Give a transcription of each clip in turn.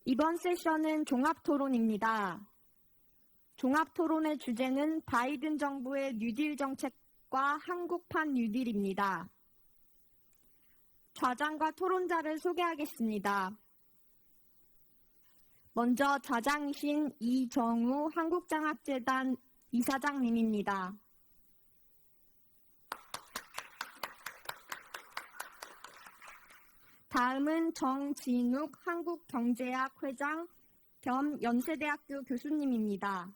이번 세션은 종합토론입니다. 종합토론의 주제는 바이든 정부의 뉴딜 정책과 한국판 뉴딜입니다. 좌장과 토론자를 소개하겠습니다. 먼저 좌장이신 이정우 한국장학재단 이사장님입니다. 다음은 정진욱 한국경제학 회장 겸 연세대학교 교수님입니다.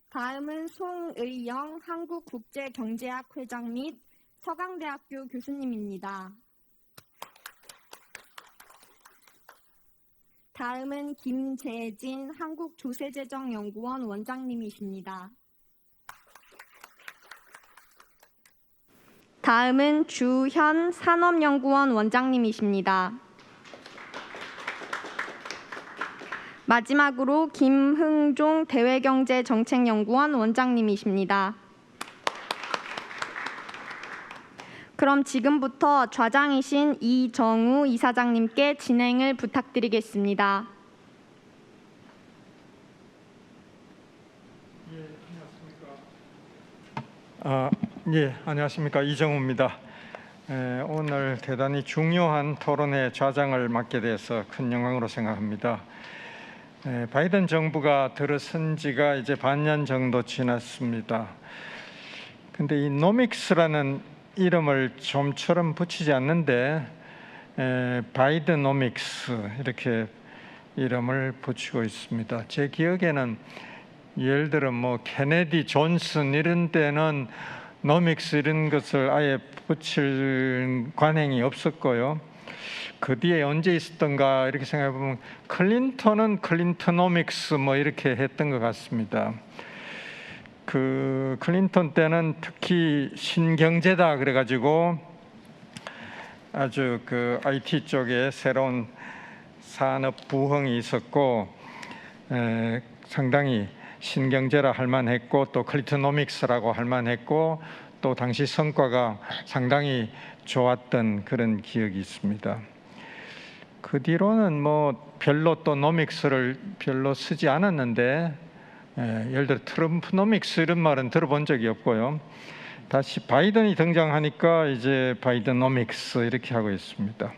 다음은 송의영 한국국제경제학 회장 및 서강대학교 교수님입니다. 다음은 김재진 한국조세재정연구원 원장님이십니다. 다음은 주현 산업연구원 원장님이십니다. 마지막으로 김흥종 대외경제정책연구원 원장님이십니다. 그럼 지금부터 좌장이신 이정우 이사장님께 진행을 부탁드리겠습니다. 안녕하십니까. 이정우입니다. 오늘 대단히 중요한 토론회 좌장을 맡게 돼서 큰 영광으로 생각합니다. 바이든 정부가 들어선 지가 이제 반년 정도 지났습니다. 근데 이 노믹스라는 이름을 좀처럼 붙이지 않는데 바이드노믹스 이렇게 이름을 붙이고 있습니다. 제 기억에는 예를 들어 뭐 케네디, 존슨 이런 때는 노믹스 이런 것을 아예 붙일 관행이 없었고요. 그 뒤에 언제 있었던가 이렇게 생각해 보면 클린턴은 클린턴노믹스 뭐 이렇게 했던 것 같습니다. 그 클린턴 때는 특히 신경제다 그래가지고 아주 그 IT 쪽에 새로운 산업 부흥이 있었고 상당히 신경제라 할 만했고 또 클린턴노믹스라고 할 만했고 또 당시 성과가 상당히 좋았던 그런 기억이 있습니다. 그 뒤로는 뭐 별로 또 노믹스를 별로 쓰지 않았는데 예를 들어 트럼프노믹스 이런 말은 들어본 적이 없고요. 다시 바이든이 등장하니까 이제 바이든노믹스 이렇게 하고 있습니다.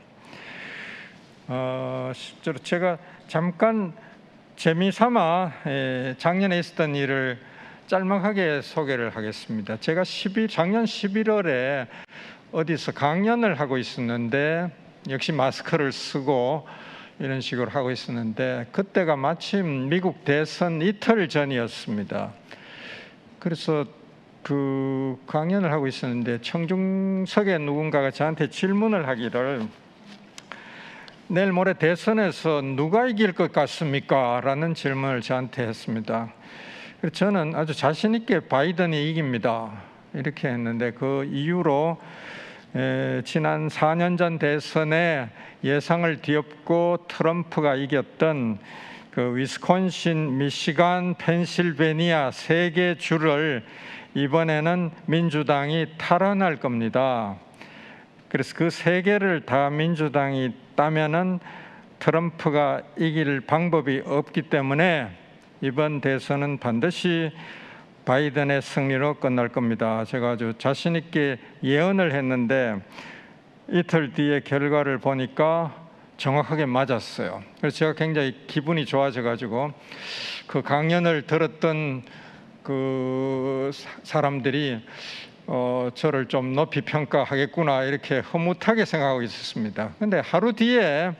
실제로 제가 잠깐 재미삼아 작년에 있었던 일을 짤막하게 소개를 하겠습니다. 제가 작년 11월에 어디서 강연을 하고 있었는데 역시 마스크를 쓰고 이런 식으로 하고 있었는데 그때가 마침 미국 대선 이틀 전이었습니다. 그래서 그 강연을 하고 있었는데 청중석에 누군가가 저한테 질문을 하기를 내일 모레 대선에서 누가 이길 것 같습니까? 라는 질문을 저한테 했습니다. 그래서 저는 아주 자신 있게 바이든이 이깁니다 이렇게 했는데 그 이유로 지난 4년 전 대선에 예상을 뒤엎고 트럼프가 이겼던 그 위스콘신, 미시간, 펜실베니아 3개 주를 이번에는 민주당이 탈환할 겁니다. 그래서 그 3개를 다 민주당이 따면은 트럼프가 이길 방법이 없기 때문에 이번 대선은 반드시 바이든의 승리로 끝날 겁니다. 제가 아주 자신 있게 예언을 했는데 이틀 뒤에 결과를 보니까 정확하게 맞았어요. 그래서 제가 굉장히 기분이 좋아져 가지고 그 강연을 들었던 그 사람들이 저를 좀 높이 평가하겠구나 이렇게 흐뭇하게 생각하고 있었습니다. 근데 하루 뒤에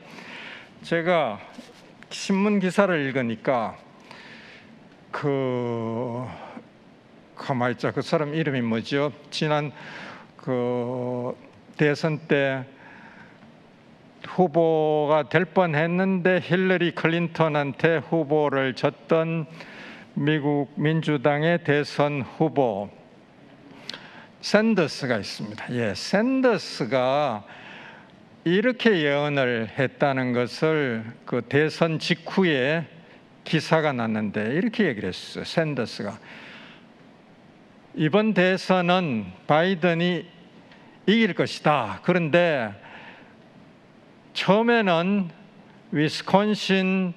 제가 신문 기사를 읽으니까 가만히 있자. 그 사람 이름이 뭐죠? 지난 그 대선 때 후보가 될 뻔했는데 힐러리 클린턴한테 후보를 졌던 미국 민주당의 대선 후보 샌더스가 있습니다. 샌더스가 이렇게 예언을 했다는 것을 그 대선 직후에 기사가 났는데 이렇게 얘기를 했어요. 샌더스가 이번 대선은 바이든이 이길 것이다. 그런데 처음에는 위스콘신,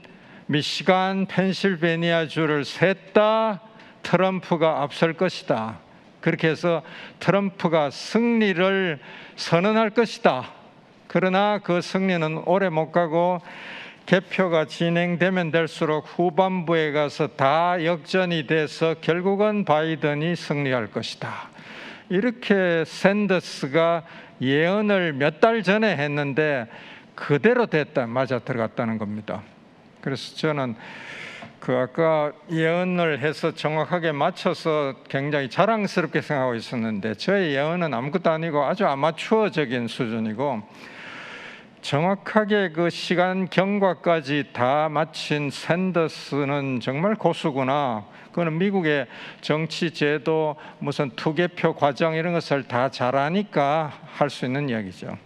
미시간, 펜실베니아주를 셋 다 트럼프가 앞설 것이다. 그렇게 해서 트럼프가 승리를 선언할 것이다. 그러나 그 승리는 오래 못 가고 개표가 진행되면 될수록 후반부에 가서 다 역전이 돼서 결국은 바이든이 승리할 것이다. 이렇게 샌더스가 예언을 몇 달 전에 했는데 그대로 됐다, 맞아 들어갔다는 겁니다. 그래서 저는 그 아까 예언을 해서 정확하게 맞춰서 굉장히 자랑스럽게 생각하고 있었는데 저의 예언은 아무것도 아니고 아주 아마추어적인 수준이고 정확하게 그 시간 경과까지 다 마친 샌더스는 정말 고수구나. 그거는 미국의 정치 제도, 무슨 투개표 과정 이런 것을 다 잘 아니까 할 수 있는 이야기죠.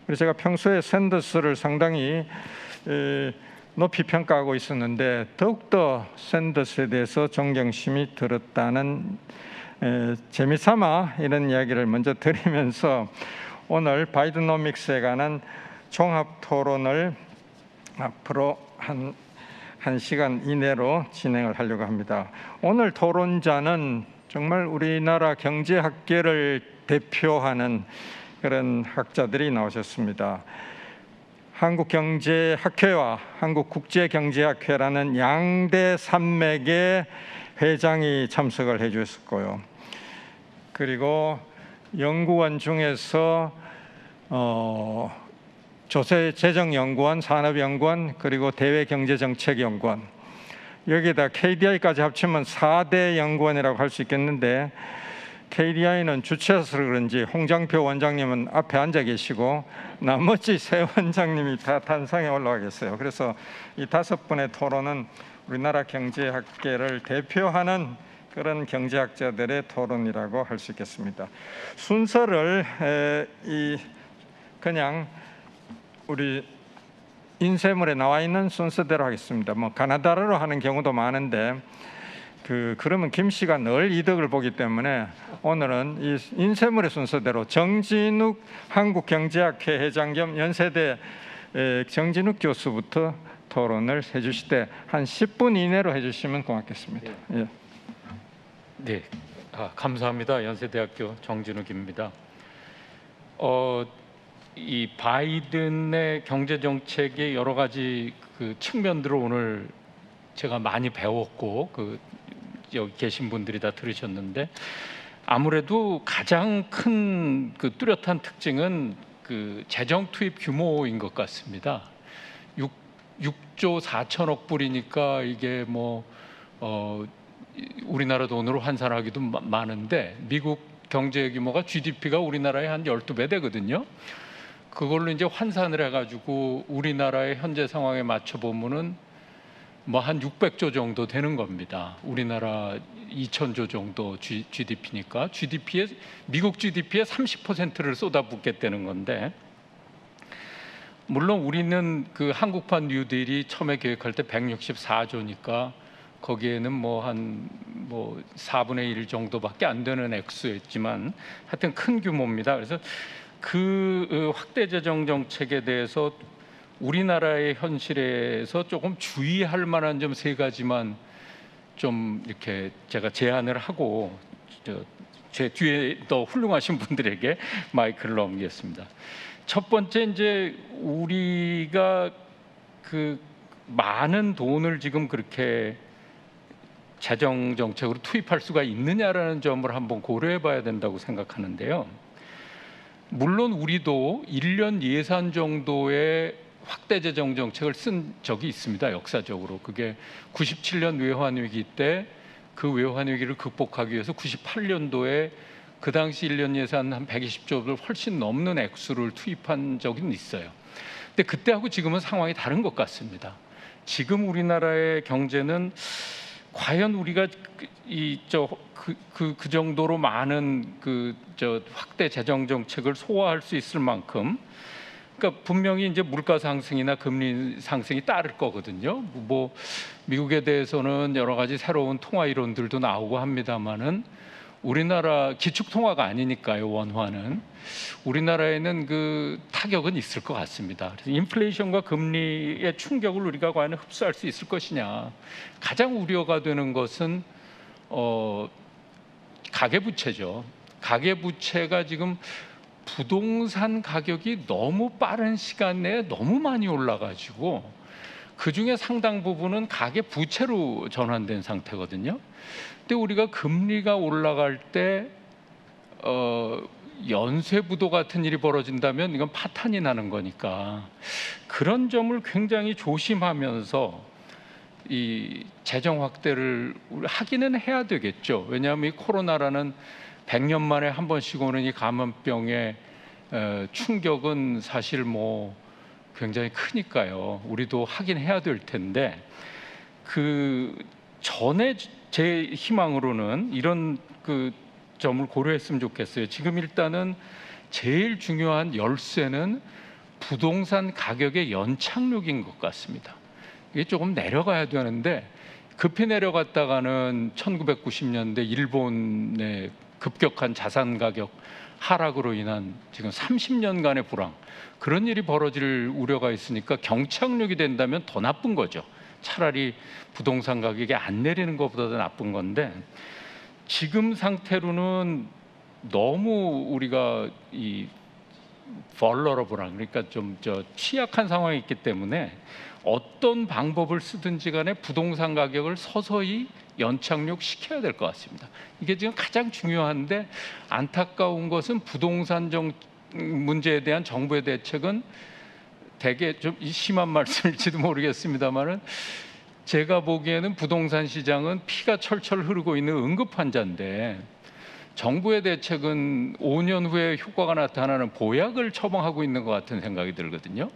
그래서 제가 평소에 샌더스를 상당히 높이 평가하고 있었는데 더욱더 샌더스에 대해서 존경심이 들었다는 재미삼아 이런 이야기를 먼저 드리면서 오늘 바이드노믹스에 관한 종합 토론을 앞으로 한 1시간 이내로 진행을 하려고 합니다. 오늘 토론자는 정말 우리나라 경제학계를 대표하는 그런 학자들이 나오셨습니다. 한국경제학회와 한국국제경제학회라는 양대 산맥의 회장이 참석을 해 주셨고요. 그리고 연구원 중에서 조세재정연구원, 산업연구원, 그리고 대외경제정책연구원, 여기에다 KDI까지 합치면 4대 연구원이라고 할 수 있겠는데 KDI는 주최해서 그런지 홍장표 원장님은 앞에 앉아 계시고 나머지 세 원장님이 다 단상에 올라와 계세요. 그래서 이 5분의 토론은 우리나라 경제학계를 대표하는 그런 경제학자들의 토론이라고 할 수 있겠습니다. 순서를 그냥 우리 인쇄물에 나와 있는 순서대로 하겠습니다. 뭐 가나다라로 하는 경우도 많은데 그러면 김 씨가 늘 이득을 보기 때문에 오늘은 이 인쇄물의 순서대로 정진욱 한국경제학회 회장 겸 연세대 정진욱 교수부터 토론을 해주실 때 한 10분 이내로 해주시면 고맙겠습니다. 예. 네, 감사합니다. 연세대학교 정진욱입니다. 이 바이든의 경제 정책의 여러 가지 그 측면들을 오늘 제가 많이 배웠고 여기 계신 분들이 다 들으셨는데 아무래도 가장 큰 그 뚜렷한 특징은 그 재정 투입 규모인 것 같습니다. 6조 4천억 불이니까 이게 뭐 우리나라 돈으로 환산하기도 많은데 미국 경제 규모가 GDP가 우리나라의 한 12배 되거든요. 그걸로 이제 환산을 해가지고 우리나라의 현재 상황에 맞춰 보면은 뭐 한 600조 정도 되는 겁니다. 우리나라 2,000조 정도 GDP니까 미국 GDP의 30%를 쏟아붓겠다는 건데, 물론 우리는 그 한국판 뉴딜이 처음에 계획할 때 164조니까 거기에는 한 4분의 1 정도밖에 안 되는 액수였지만 하여튼 큰 규모입니다. 그래서 그 확대 재정 정책에 대해서 우리나라의 현실에서 조금 주의할 만한 점 3가지만 좀 이렇게 제가 제안을 하고 제 뒤에 더 훌륭하신 분들에게 마이크를 넘기겠습니다. 첫 번째, 이제 우리가 그 많은 돈을 지금 그렇게 재정 정책으로 투입할 수가 있느냐라는 점을 한번 고려해 봐야 된다고 생각하는데요. 물론 우리도 1년 예산 정도의 확대 재정 정책을 쓴 적이 있습니다. 역사적으로. 그게 97년 외환위기 때 그 외환위기를 극복하기 위해서 98년도에 그 당시 1년 예산 한 120조를 훨씬 넘는 액수를 투입한 적은 있어요. 근데 그때하고 지금은 상황이 다른 것 같습니다. 지금 우리나라의 경제는 과연 우리가 그 정도로 많은 확대 재정 정책을 소화할 수 있을 만큼, 그러니까 분명히 이제 물가 상승이나 금리 상승이 따를 거거든요. 미국에 대해서는 여러 가지 새로운 통화 이론들도 나오고 합니다만은 우리나라 기축통화가 아니니까요. 원화는 우리나라에는 그 타격은 있을 것 같습니다. 그래서 인플레이션과 금리의 충격을 우리가 과연 흡수할 수 있을 것이냐. 가장 우려가 되는 것은 가계부채죠. 가계부채가 지금 부동산 가격이 너무 빠른 시간 내에 너무 많이 올라가지고 그 중에 상당 부분은 가계부채로 전환된 상태거든요. 근데 우리가 금리가 올라갈 때 연쇄부도 같은 일이 벌어진다면 이건 파탄이 나는 거니까 그런 점을 굉장히 조심하면서 이 재정 확대를 하기는 해야 되겠죠. 왜냐하면 이 코로나라는 100년 만에 한 번씩 오는 이 감염병의 충격은 사실 뭐 굉장히 크니까요. 우리도 하긴 해야 될 텐데 그 전에 제 희망으로는 이런 그 점을 고려했으면 좋겠어요. 지금 일단은 제일 중요한 열쇠는 부동산 가격의 연착륙인 것 같습니다. 이게 조금 내려가야 되는데 급히 내려갔다가는 1990년대 일본의 급격한 자산 가격 하락으로 인한 지금 30년간의 불황, 그런 일이 벌어질 우려가 있으니까 경착륙이 된다면 더 나쁜 거죠. 차라리 부동산 가격이 안 내리는 것보다 더 나쁜 건데 지금 상태로는 너무 우리가 이 vulnerable한, 그러니까 좀 취약한 상황이 있기 때문에 어떤 방법을 쓰든지 간에 부동산 가격을 서서히 연착륙 시켜야 될 것 같습니다. 이게 지금 가장 중요한데 안타까운 것은 부동산 문제에 대한 정부의 대책은 되게 좀 심한 말씀일지도 모르겠습니다만은 제가 보기에는 부동산 시장은 피가 철철 흐르고 있는 응급 환자인데 정부의 대책은 5년 후에 효과가 나타나는 보약을 처방하고 있는 것 같은 생각이 들거든요.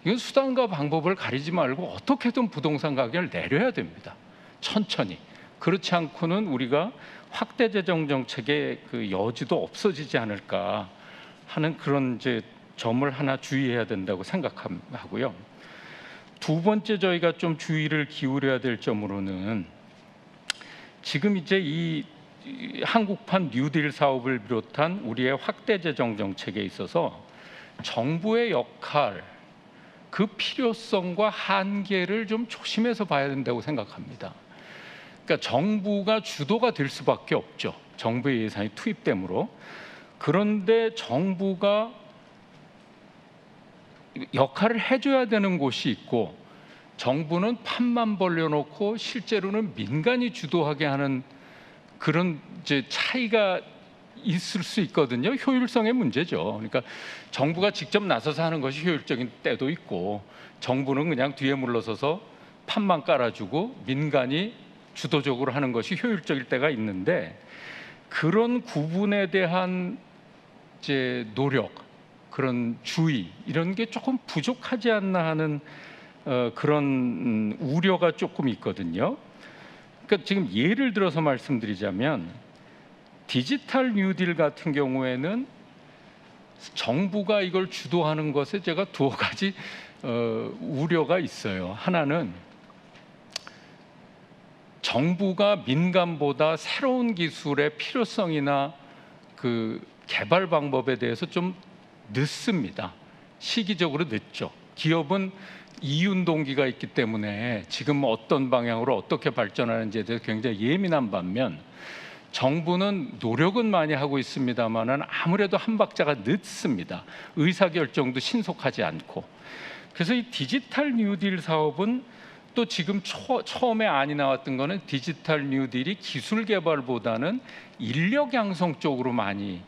이건 수단과 방법을 가리지 말고 어떻게든 부동산 가격을 내려야 됩니다. 천천히. 그렇지 않고는 우리가 확대 재정 정책의 그 여지도 없어지지 않을까 하는 그런 이제 점을 하나 주의해야 된다고 생각하고요. 두 번째 저희가 좀 주의를 기울여야 될 점으로는 지금 이제 이 한국판 뉴딜 사업을 비롯한 우리의 확대 재정 정책에 있어서 정부의 역할, 그 필요성과 한계를 좀 조심해서 봐야 된다고 생각합니다. 그러니까 정부가 주도가 될 수밖에 없죠. 정부의 예산이 투입되므로. 그런데 정부가 역할을 해줘야 되는 곳이 있고 정부는 판만 벌려놓고 실제로는 민간이 주도하게 하는 그런 이제 차이가 있을 수 있거든요. 효율성의 문제죠. 그러니까 정부가 직접 나서서 하는 것이 효율적인 때도 있고 정부는 그냥 뒤에 물러서서 판만 깔아주고 민간이 주도적으로 하는 것이 효율적일 때가 있는데 그런 구분에 대한 이제 노력, 그런 주의 이런 게 조금 부족하지 않나 하는 그런 우려가 조금 있거든요. 그러니까 지금 예를 들어서 말씀드리자면 디지털 뉴딜 같은 경우에는 정부가 이걸 주도하는 것에 제가 두어 가지 우려가 있어요. 하나는 정부가 민간보다 새로운 기술의 필요성이나 그 개발 방법에 대해서 좀 늦습니다. 시기적으로 늦죠. 기업은 이윤 동기가 있기 때문에 지금 어떤 방향으로 어떻게 발전하는지에 대해서 굉장히 예민한 반면 정부는 노력은 많이 하고 있습니다만은 아무래도 한 박자가 늦습니다. 의사결정도 신속하지 않고. 그래서 이 디지털 뉴딜 사업은 또 지금 처음에 안이 나왔던 거는 디지털 뉴딜이 기술 개발보다는 인력 양성 쪽으로 많이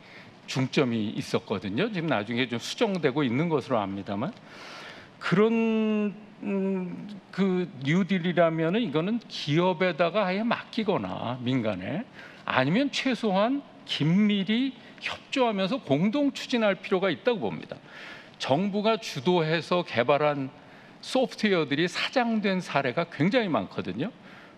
중점이 있었거든요. 지금 나중에 좀 수정되고 있는 것으로 압니다만 그런 그 뉴딜이라면은 이거는 기업에다가 아예 맡기거나 민간에 아니면 최소한 긴밀히 협조하면서 공동 추진할 필요가 있다고 봅니다. 정부가 주도해서 개발한 소프트웨어들이 사장된 사례가 굉장히 많거든요.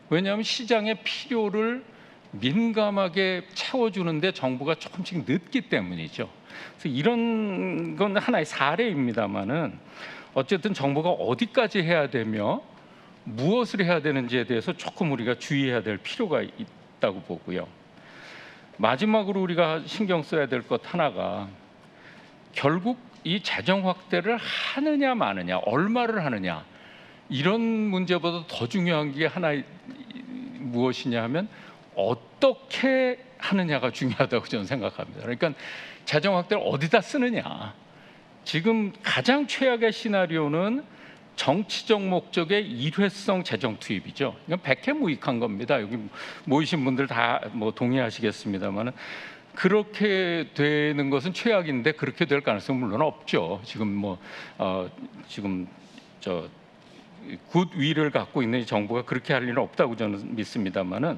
왜냐하면 시장의 필요를 민감하게 채워주는데 정부가 조금씩 늦기 때문이죠. 그래서 이런 건 하나의 사례입니다만은 어쨌든 정부가 어디까지 해야 되며 무엇을 해야 되는지에 대해서 조금 우리가 주의해야 될 필요가 있다고 보고요. 마지막으로 우리가 신경 써야 될 것 하나가 결국 이 재정 확대를 하느냐 마느냐, 얼마를 하느냐, 이런 문제보다 더 중요한 게 하나 무엇이냐 하면 어떻게 하느냐가 중요하다고 저는 생각합니다. 그러니까 재정 확대를 어디다 쓰느냐. 지금 가장 최악의 시나리오는 정치적 목적의 일회성 재정 투입이죠. 이건 백해무익한 겁니다. 여기 모이신 분들 다 뭐 동의하시겠습니다만은 그렇게 되는 것은 최악인데 그렇게 될 가능성은 물론 없죠. 지금 지금 굿위를 갖고 있는 이 정부가 그렇게 할 일은 없다고 저는 믿습니다만은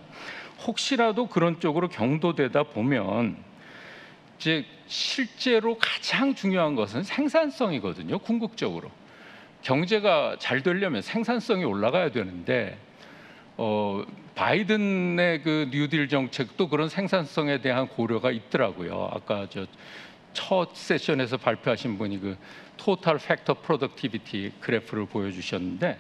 혹시라도 그런 쪽으로 경도되다 보면 이제 실제로 가장 중요한 것은 생산성이거든요. 궁극적으로 경제가 잘 되려면 생산성이 올라가야 되는데 바이든의 그 뉴딜 정책도 그런 생산성에 대한 고려가 있더라고요. 아까 첫 세션에서 발표하신 분이 그 토탈 팩터 프로덕티비티 그래프를 보여주셨는데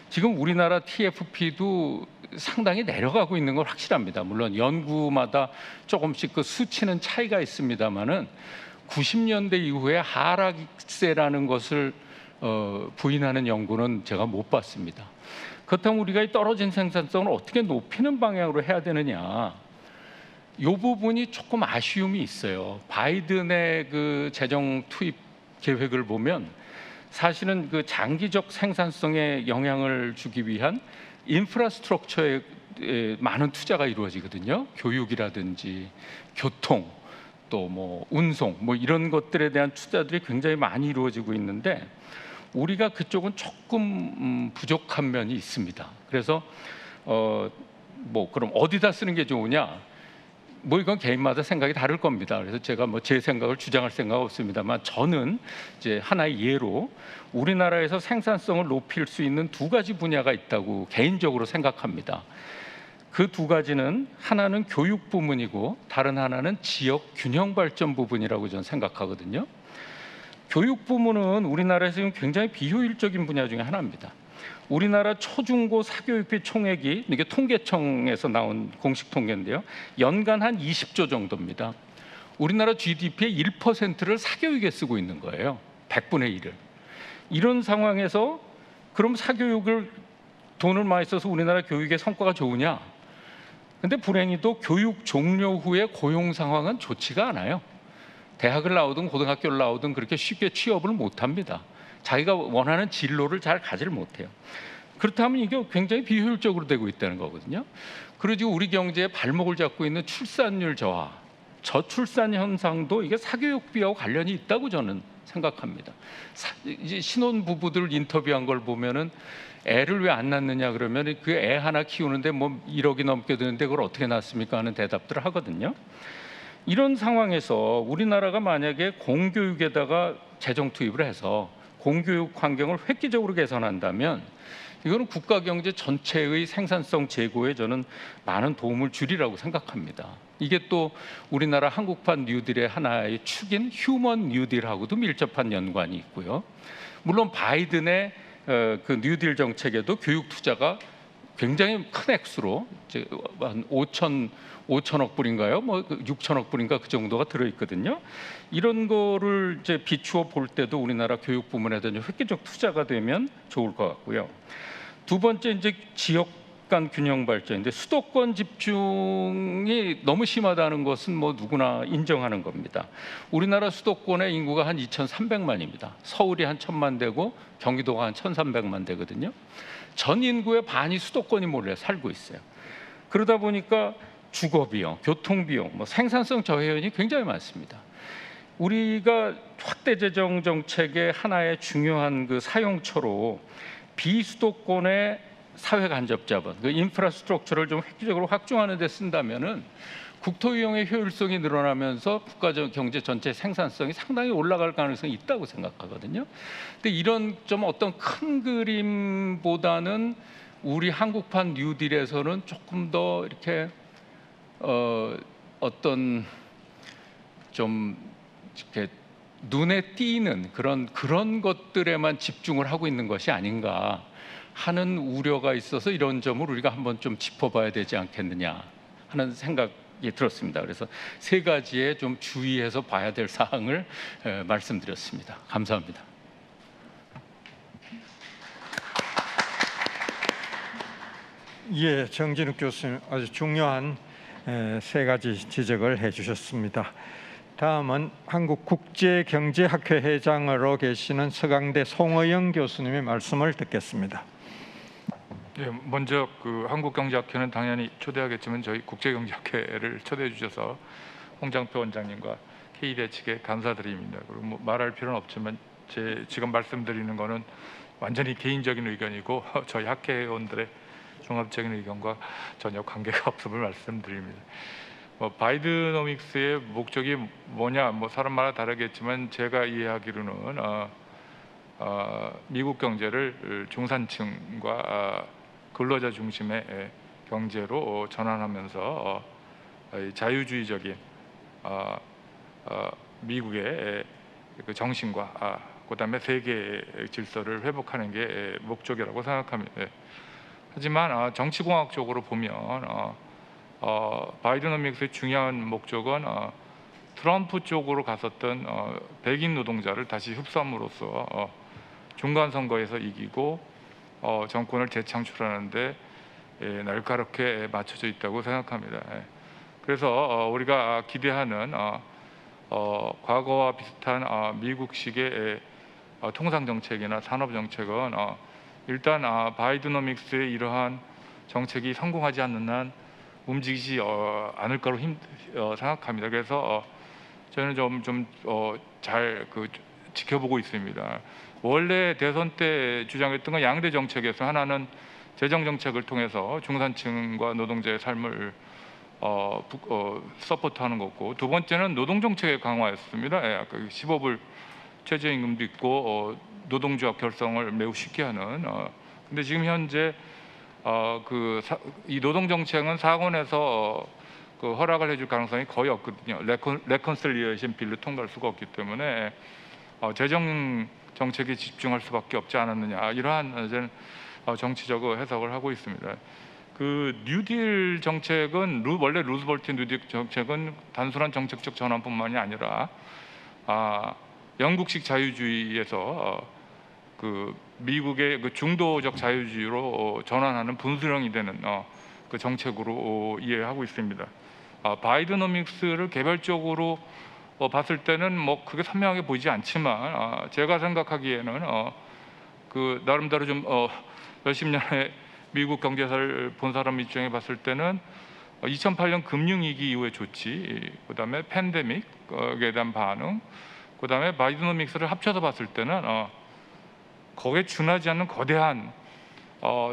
지금 우리나라 TFP도 상당히 내려가고 있는 건 확실합니다. 물론 연구마다 조금씩 그 수치는 차이가 있습니다만은 90년대 이후에 하락세라는 것을 부인하는 연구는 제가 못 봤습니다. 그렇다면 우리가 이 떨어진 생산성을 어떻게 높이는 방향으로 해야 되느냐? 이 부분이 조금 아쉬움이 있어요. 바이든의 그 재정 투입 계획을 보면 사실은 그 장기적 생산성에 영향을 주기 위한 인프라스트럭처에 많은 투자가 이루어지거든요. 교육이라든지 교통, 또 뭐 운송, 뭐 이런 것들에 대한 투자들이 굉장히 많이 이루어지고 있는데 우리가 그쪽은 조금 부족한 면이 있습니다. 그래서 그럼 어디다 쓰는 게 좋으냐? 이건 개인마다 생각이 다를 겁니다. 그래서 제가 제 생각을 주장할 생각 없습니다만 저는 이제 하나의 예로 우리나라에서 생산성을 높일 수 있는 두 가지 분야가 있다고 개인적으로 생각합니다. 그 두 가지는 하나는 교육 부문이고 다른 하나는 지역 균형 발전 부분이라고 저는 생각하거든요. 교육 부문은 우리나라에서 지금 굉장히 비효율적인 분야 중에 하나입니다. 우리나라 초중고 사교육비 총액이 이게 통계청에서 나온 공식 통계인데요. 연간 한 20조 정도입니다. 우리나라 GDP의 1%를 사교육에 쓰고 있는 거예요. 100분의 1을. 이런 상황에서 그럼 사교육을 돈을 많이 써서 우리나라 교육의 성과가 좋으냐? 근데 불행히도 교육 종료 후에 고용 상황은 좋지가 않아요. 대학을 나오든 고등학교를 나오든 그렇게 쉽게 취업을 못합니다. 자기가 원하는 진로를 잘 가지를 못해요. 그렇다면 이게 굉장히 비효율적으로 되고 있다는 거거든요. 그리고 우리 경제의 발목을 잡고 있는 출산율 저하, 저출산 현상도 이게 사교육비하고 관련이 있다고 저는 생각합니다. 이제 신혼부부들 인터뷰한 걸 보면은 애를 왜 안 낳느냐 그러면 그 애 하나 키우는데 1억이 넘게 드는데 그걸 어떻게 낳습니까 하는 대답들을 하거든요. 이런 상황에서 우리나라가 만약에 공교육에다가 재정 투입을 해서 공교육 환경을 획기적으로 개선한다면 이거는 국가 경제 전체의 생산성 제고에 저는 많은 도움을 주리라고 생각합니다. 이게 또 우리나라 한국판 뉴딜의 하나의 축인 휴먼 뉴딜하고도 밀접한 연관이 있고요. 물론 바이든의 그 뉴딜 정책에도 교육 투자가 굉장히 큰 액수로 한 5천억 불인가요? 6천억 불인가 그 정도가 들어있거든요. 이런 거를 이제 비추어 볼 때도 우리나라 교육 부문에 대한 획기적 투자가 되면 좋을 것 같고요. 두 번째 이제 지역 간 균형 발전인데 수도권 집중이 너무 심하다는 것은 누구나 인정하는 겁니다. 우리나라 수도권의 인구가 한 2,300만입니다. 서울이 한 1,000만 되고 경기도가 한 1,300만 되거든요. 전 인구의 반이 수도권이 몰래 살고 있어요. 그러다 보니까 주거 비용, 교통 비용, 생산성 저해연이 굉장히 많습니다. 우리가 확대 재정 정책의 하나의 중요한 그 사용처로 비수도권의 사회 간접 자본, 그 인프라스트럭처를 좀 획기적으로 확충하는 데 쓴다면은 국토 이용의 효율성이 늘어나면서 국가 경제 전체 생산성이 상당히 올라갈 가능성이 있다고 생각하거든요. 근데 이런 좀 어떤 큰 그림보다는 우리 한국판 뉴딜에서는 조금 더 이렇게 어떤 좀 이렇게 눈에 띄는 그런 것들에만 집중을 하고 있는 것이 아닌가 하는 우려가 있어서 이런 점을 우리가 한번 좀 짚어봐야 되지 않겠느냐 하는 생각 생각이 들었습니다. 그래서 세 가지에 좀 주의해서 봐야 될 사항을 말씀드렸습니다. 감사합니다. 예, 정진욱 교수님 아주 중요한 세 가지 지적을 해주셨습니다. 다음은 한국국제경제학회 회장으로 계시는 서강대 송의영 교수님의 말씀을 듣겠습니다. 예, 먼저 그 한국경제학회는 당연히 초대하겠지만 저희 국제경제학회를 초대해 주셔서 홍장표 원장님과 K대 측에 감사드립니다. 그리고 뭐 말할 필요는 없지만 제 지금 말씀드리는 거는 완전히 개인적인 의견이고 저희 학회 회원들의 종합적인 의견과 전혀 관계가 없음을 말씀드립니다. 바이드노믹스의 목적이 뭐냐, 뭐 사람마다 다르겠지만 제가 이해하기로는 미국 경제를 중산층과 근로자 중심의 경제로 전환하면서 자유주의적인 미국의 그 정신과 그다음에 세계 질서를 회복하는 게 목적이라고 생각합니다. 하지만 정치공학적으로 보면 바이드노믹스의 중요한 목적은 트럼프 쪽으로 갔었던 백인 노동자를 다시 흡수함으로써 중간 선거에서 이기고 정권을 재창출하는데 날카롭게 맞춰져 있다고 생각합니다. 그래서 우리가 기대하는 과거와 비슷한 미국식의 통상 정책이나 산업 정책은 일단 바이드노믹스의 이러한 정책이 성공하지 않는 한 움직이지 않을 거로 생각합니다. 그래서 저는 좀 잘 지켜보고 있습니다. 원래 대선 때 주장했던 건 양대 정책에서 하나는 재정 정책을 통해서 중산층과 노동자의 삶을 서포트하는 거고, 두 번째는 노동 정책의 강화였습니다. 아까 15불 최저임금도 있고 노동조합 결성을 매우 쉽게 하는. 근데 지금 현재 이 노동 정책은 상원에서 그 허락을 해줄 가능성이 거의 없거든요. 레컨실리에이션 빌로 통과할 수가 없기 때문에 재정 정책에 집중할 수밖에 없지 않았느냐, 이러한 정치적 해석을 하고 있습니다. 그 뉴딜 정책은 원래 루즈벨트 뉴딜 정책은 단순한 정책적 전환뿐만이 아니라 영국식 자유주의에서 그 미국의 그 중도적 자유주의로 전환하는 분수령이 되는 그 정책으로 이해하고 있습니다. 바이드노믹스를 개별적으로 봤을 때는 뭐 그게 선명하게 보이지 않지만 제가 생각하기에는 그 나름대로 좀 몇십 년의 미국 경제사를 본 사람 입장에 봤을 때는 2008년 금융위기 이후의 조치, 그다음에 팬데믹에 대한 반응, 그다음에 바이드노믹스를 합쳐서 봤을 때는 거기에 준하지 않는 거대한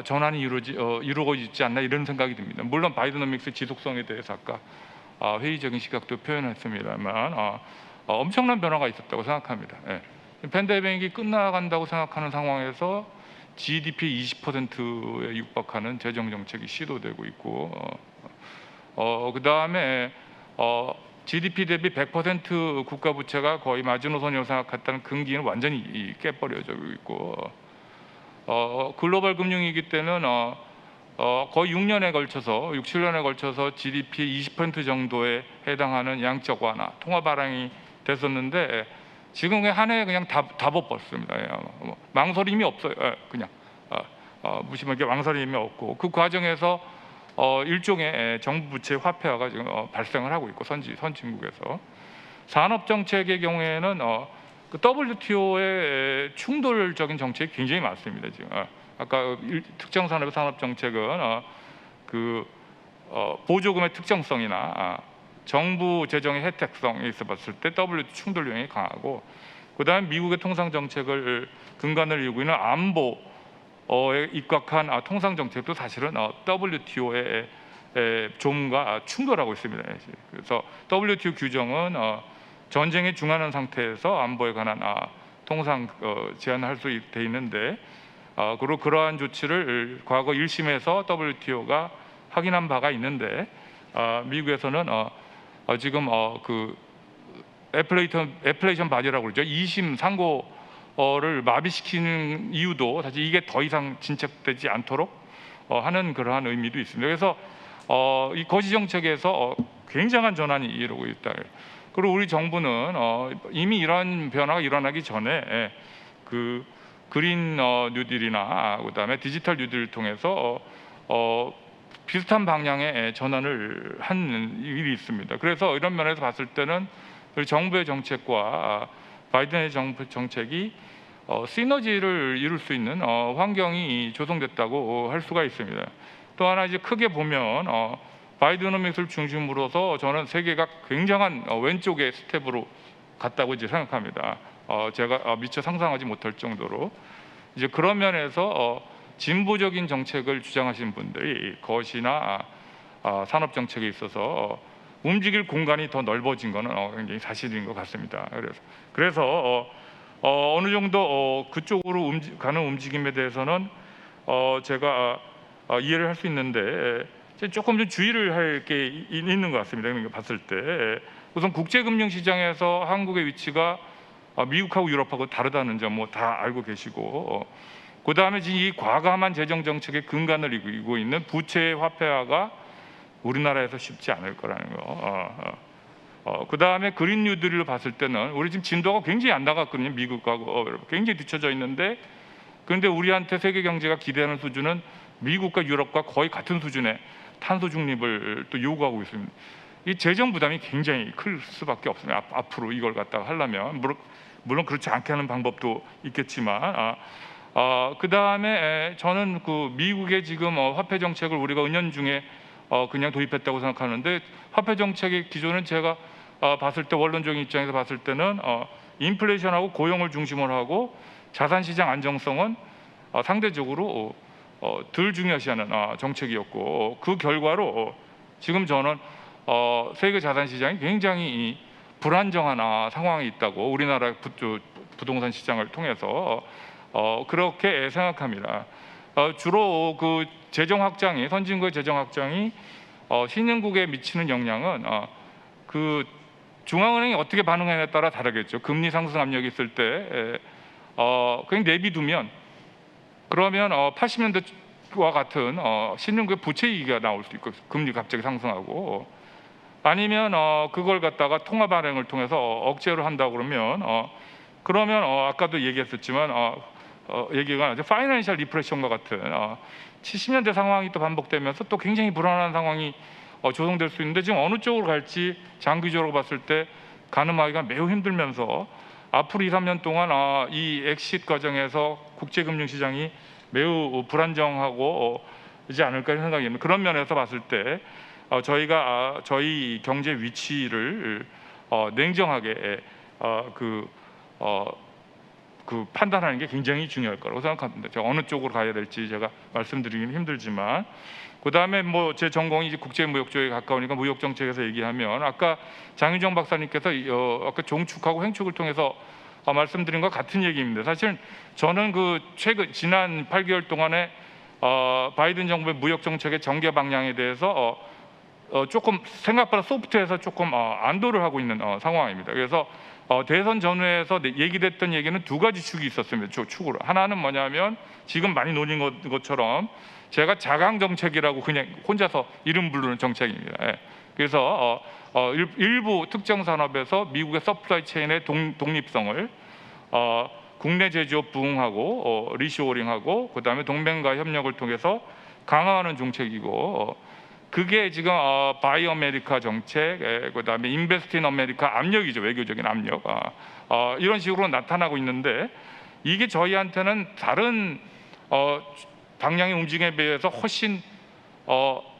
전환이 이루어지고 있지 않나, 이런 생각이 듭니다. 물론 바이드노믹스 지속성에 대해서 아까 회의적인 시각도 표현했습니다만 엄청난 변화가 있었다고 생각합니다. 팬데믹이 끝나간다고 생각하는 상황에서 GDP 20%에 육박하는 재정 정책이 시도되고 있고, 그 다음에 GDP 대비 100% 국가 부채가 거의 마지노선이라고 생각했다는 금기는 완전히 깨버려져 있고, 글로벌 금융위기 때는 거의 6년에 걸쳐서 6, 7년에 걸쳐서 GDP 20% 정도에 해당하는 양적 완화, 통화 발행이 됐었는데 지금 한 해에 그냥 다 버렸습니다. 망설임이 없어요. 그냥 무심하게 망설임이 없고, 그 과정에서 일종의 정부 부채 화폐화가 지금 발생을 하고 있고, 선진국에서 산업 정책의 경우에는 그 WTO의 충돌적인 정책이 굉장히 많습니다. 지금 아까 특정 산업의 산업 정책은 그 보조금의 특정성이나 정부 재정의 혜택성에 있어 봤을 때 WTO 충돌 요인이 강하고, 그다음에 미국의 통상 정책을 근간을 이루고 있는 안보에 입각한 통상 정책도 사실은 WTO의 조문과 충돌하고 있습니다. 그래서 WTO 규정은 전쟁에 중하는 상태에서 안보에 관한 통상 제한할 수 돼 있는데, 그리고 그러한 조치를 과거 1심에서 WTO가 확인한 바가 있는데, 미국에서는 지금 그 애플레이션 바디라고 그러죠. 2심 상고를 마비시키는 이유도 사실 이게 더 이상 진척되지 않도록 하는 그러한 의미도 있습니다. 그래서 이 거시 정책에서 굉장한 전환이 이루고 있다. 그리고 우리 정부는 이미 이러한 변화가 일어나기 전에 그 그린 뉴딜이나 그다음에 디지털 뉴딜을 통해서 비슷한 방향의 전환을 한 일이 있습니다. 그래서 이런 면에서 봤을 때는 우리 정부의 정책과 바이든의 정부 정책이 시너지를 이룰 수 있는 환경이 조성됐다고 할 수가 있습니다. 또 하나 이제 크게 보면 바이드노믹스를 중심으로서 저는 세계가 굉장한 왼쪽의 스텝으로 갔다고 이제 생각합니다. 제가 미처 상상하지 못할 정도로 이제 그런 면에서 진보적인 정책을 주장하신 분들이 거시나 산업 정책에 있어서 움직일 공간이 더 넓어진 것은 굉장히 사실인 것 같습니다. 그래서 어느 정도 그쪽으로 가는 움직임에 대해서는 제가 이해를 할 수 있는데 조금 좀 주의를 할 게 있는 것 같습니다. 이런 거 봤을 때 우선 국제금융시장에서 한국의 위치가 미국하고 유럽하고 다르다는 점 뭐 다 알고 계시고 그 다음에 지금 이 과감한 재정 정책의 근간을 이루고 있는 부채 화폐화가 우리나라에서 쉽지 않을 거라는 거. 그 다음에 그린 뉴딜을 봤을 때는 우리 지금 진도가 굉장히 안 나갔거든요. 미국하고 굉장히 뒤쳐져 있는데 그런데 우리한테 세계 경제가 기대하는 수준은 미국과 유럽과 거의 같은 수준의 탄소 중립을 또 요구하고 있습니다. 이 재정 부담이 굉장히 클 수밖에 없습니다. 앞으로 이걸 갖다가 하려면 물론 그렇지 않게 하는 방법도 있겠지만 그 다음에 저는 그 미국의 지금 화폐 정책을 우리가 은연중에 그냥 도입했다고 생각하는데 화폐 정책의 기조는 제가 봤을 때 원론적인 입장에서 봤을 때는 인플레이션하고 고용을 중심으로 하고 자산시장 안정성은 상대적으로 덜 중요시하는 정책이었고 그 결과로 지금 저는 세계 자산시장이 굉장히 불안정한 상황이 있다고 우리나라 부동산 시장을 통해서 그렇게 생각합니다. 주로 그 재정 확장이 선진국의 재정 확장이 신흥국에 미치는 영향은 그 중앙은행이 어떻게 반응하느냐에 따라 다르겠죠. 금리 상승 압력이 있을 때 그냥 내비두면 그러면 80년대와 같은 신흥국의 부채 위기가 나올 수 있고 금리 갑자기 상승하고 아니면 그걸 갖다가 통화 발행을 통해서 억제를 한다고 그러면 아까도 얘기했었지만 얘기가 파이낸셜 리프레션과 같은 70년대 상황이 또 반복되면서 또 굉장히 불안한 상황이 조성될 수 있는데 지금 어느 쪽으로 갈지 장기적으로 봤을 때 가늠하기가 매우 힘들면서 앞으로 2, 3년 동안 이 엑시트 과정에서 국제금융시장이 매우 불안정하고 이지 않을까 생각이 듭니다. 그런 면에서 봤을 때 저희가 저희 경제 위치를 냉정하게 그 판단하는 게 굉장히 중요할 거라고 생각합니다. 제가 어느 쪽으로 가야 될지 제가 말씀드리기는 힘들지만 그 다음에 뭐 제 전공이 이제 국제무역 쪽에 가까우니까 무역 정책에서 얘기하면 아까 장윤정 박사님께서 아까 종축하고 횡축을 통해서 말씀드린 것 같은 얘기입니다. 사실 저는 그 지난 8개월 동안에 바이든 정부의 무역 정책의 전개 방향에 대해서 조금 생각보다 소프트해서 조금 안도를 하고 있는 상황입니다. 그래서 대선 전후에서 얘기됐던 얘기는 두 가지 축이 있었습니다. 축으로 하나는 뭐냐면 지금 많이 논의된 것처럼 제가 자강 정책이라고 그냥 혼자서 이름 부르는 정책입니다. 예. 그래서 일부 특정 산업에서 미국의 서플라이 체인의 독립성을 국내 제조업 부흥하고 리쇼어링하고 그다음에 동맹과 협력을 통해서 강화하는 정책이고 그게 지금 바이 아메리카 정책, 그다음에 인베스트 인 아메리카 압력이죠. 외교적인 압력. 이런 식으로 나타나고 있는데 이게 저희한테는 다른 방향의 움직임에 비해서 훨씬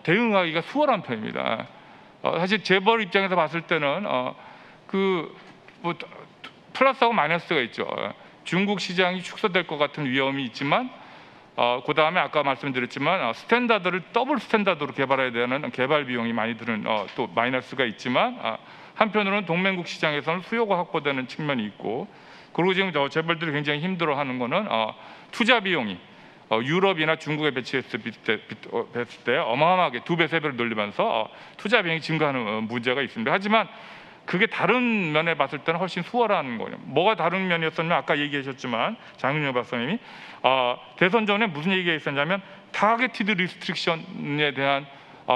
대응하기가 수월한 편입니다. 사실 재벌 입장에서 봤을 때는 뭐 플러스하고 마이너스가 있죠. 중국 시장이 축소될 것 같은 위험이 있지만 그 다음에 아까 말씀드렸지만 스탠다드를 더블 스탠다드로 개발해야 되는 개발 비용이 많이 드는 또 마이너스가 있지만 한편으로는 동맹국 시장에서는 수요가 확보되는 측면이 있고 그리고 지금 재벌들이 굉장히 힘들어하는 거는 투자 비용이 유럽이나 중국에 배치했을 때 어마어마하게 2배, 3배를 늘리면서 투자 비용이 증가하는 문제가 있습니다. 하지만 그게 다른 면에 봤을 때는 훨씬 수월한 거예요. 뭐가 다른 면이었었냐면 아까 얘기하셨지만 장윤정 박사님이 대선 전에 무슨 얘기가 있었냐면 타겟티드 리스트릭션에 대한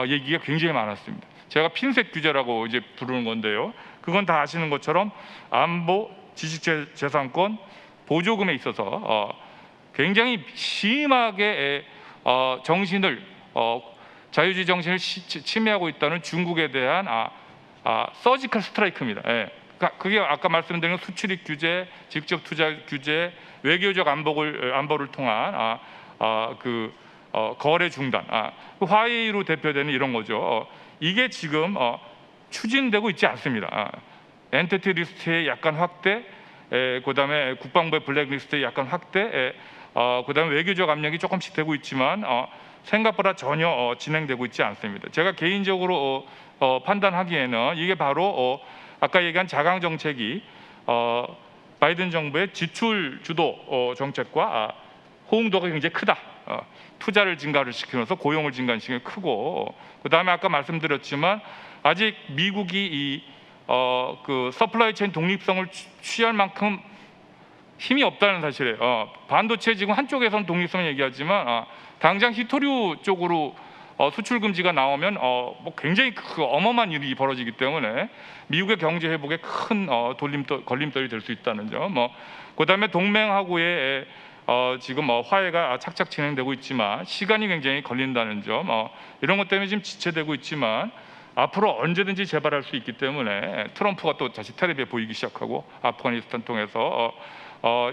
얘기가 굉장히 많았습니다. 제가 핀셋 규제라고 이제 부르는 건데요. 그건 다 아시는 것처럼 안보, 지식재산권, 보조금에 있어서 굉장히 심하게 정신을 자유주의 정신을 침해하고 있다는 중국에 대한 서지컬 스트라이크입니다. 예. 그러니까 그게 아까 말씀드린 수출입 규제, 직접 투자 규제, 외교적 안보를 통한 거래 중단, 화해로 대표되는 이런 거죠. 이게 지금 추진되고 있지 않습니다. 엔티티 리스트의 약간 확대, 그다음에 국방부의 블랙리스트의 약간 확대, 그다음에 외교적 압력이 조금씩 되고 있지만 생각보다 전혀 진행되고 있지 않습니다. 제가 개인적으로 판단하기에는 이게 바로 아까 얘기한 자강 정책이 바이든 정부의 지출 주도 정책과 호응도가 굉장히 크다. 투자를 증가를 시키면서 고용을 증가시키는 게 크고, 그다음에 아까 말씀드렸지만 아직 미국이 그 서플라이 체인 독립성을 취할 만큼 힘이 없다는 사실이에요. 반도체 지금 한쪽에서는 독립성 얘기하지만 당장 히토류 쪽으로 수출 금지가 나오면 뭐 굉장히 어마어마한 일이 벌어지기 때문에 미국의 경제 회복에 큰 걸림돌이 될 수 있다는 점. 그다음에 동맹하고의 지금 화해가 착착 진행되고 있지만 시간이 굉장히 걸린다는 점. 이런 것 때문에 지금 지체되고 있지만 앞으로 언제든지 재발할 수 있기 때문에 트럼프가 또 다시 텔레비에 보이기 시작하고 아프가니스탄 통해서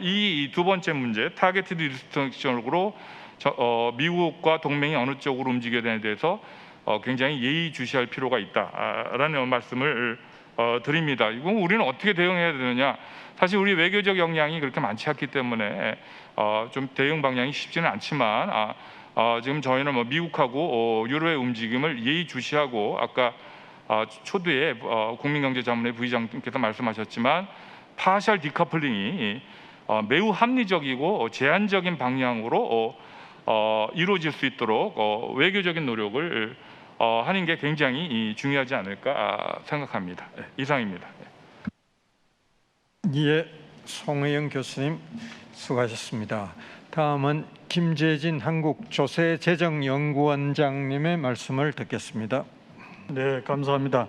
이 두 번째 문제 타겟티드 리스트릭션으로 미국과 동맹이 어느 쪽으로 움직여야 되는에 대해서 굉장히 예의주시할 필요가 있다라는 말씀을 드립니다. 이건 우리는 어떻게 대응해야 되느냐? 사실 우리 외교적 역량이 그렇게 많지 않기 때문에 좀 대응 방향이 쉽지는 않지만 지금 저희는 미국하고 유로의 움직임을 예의주시하고 아까 초두에 국민경제자문회 부의장님께서 말씀하셨지만 파셜 디커플링이 매우 합리적이고 제한적인 방향으로 이루어질 수 있도록 외교적인 노력을 하는 게 굉장히 중요하지 않을까 생각합니다. 이상입니다. 예, 송의영 교수님 수고하셨습니다. 다음은 김재진 한국조세재정연구원장님의 말씀을 듣겠습니다. 네, 감사합니다.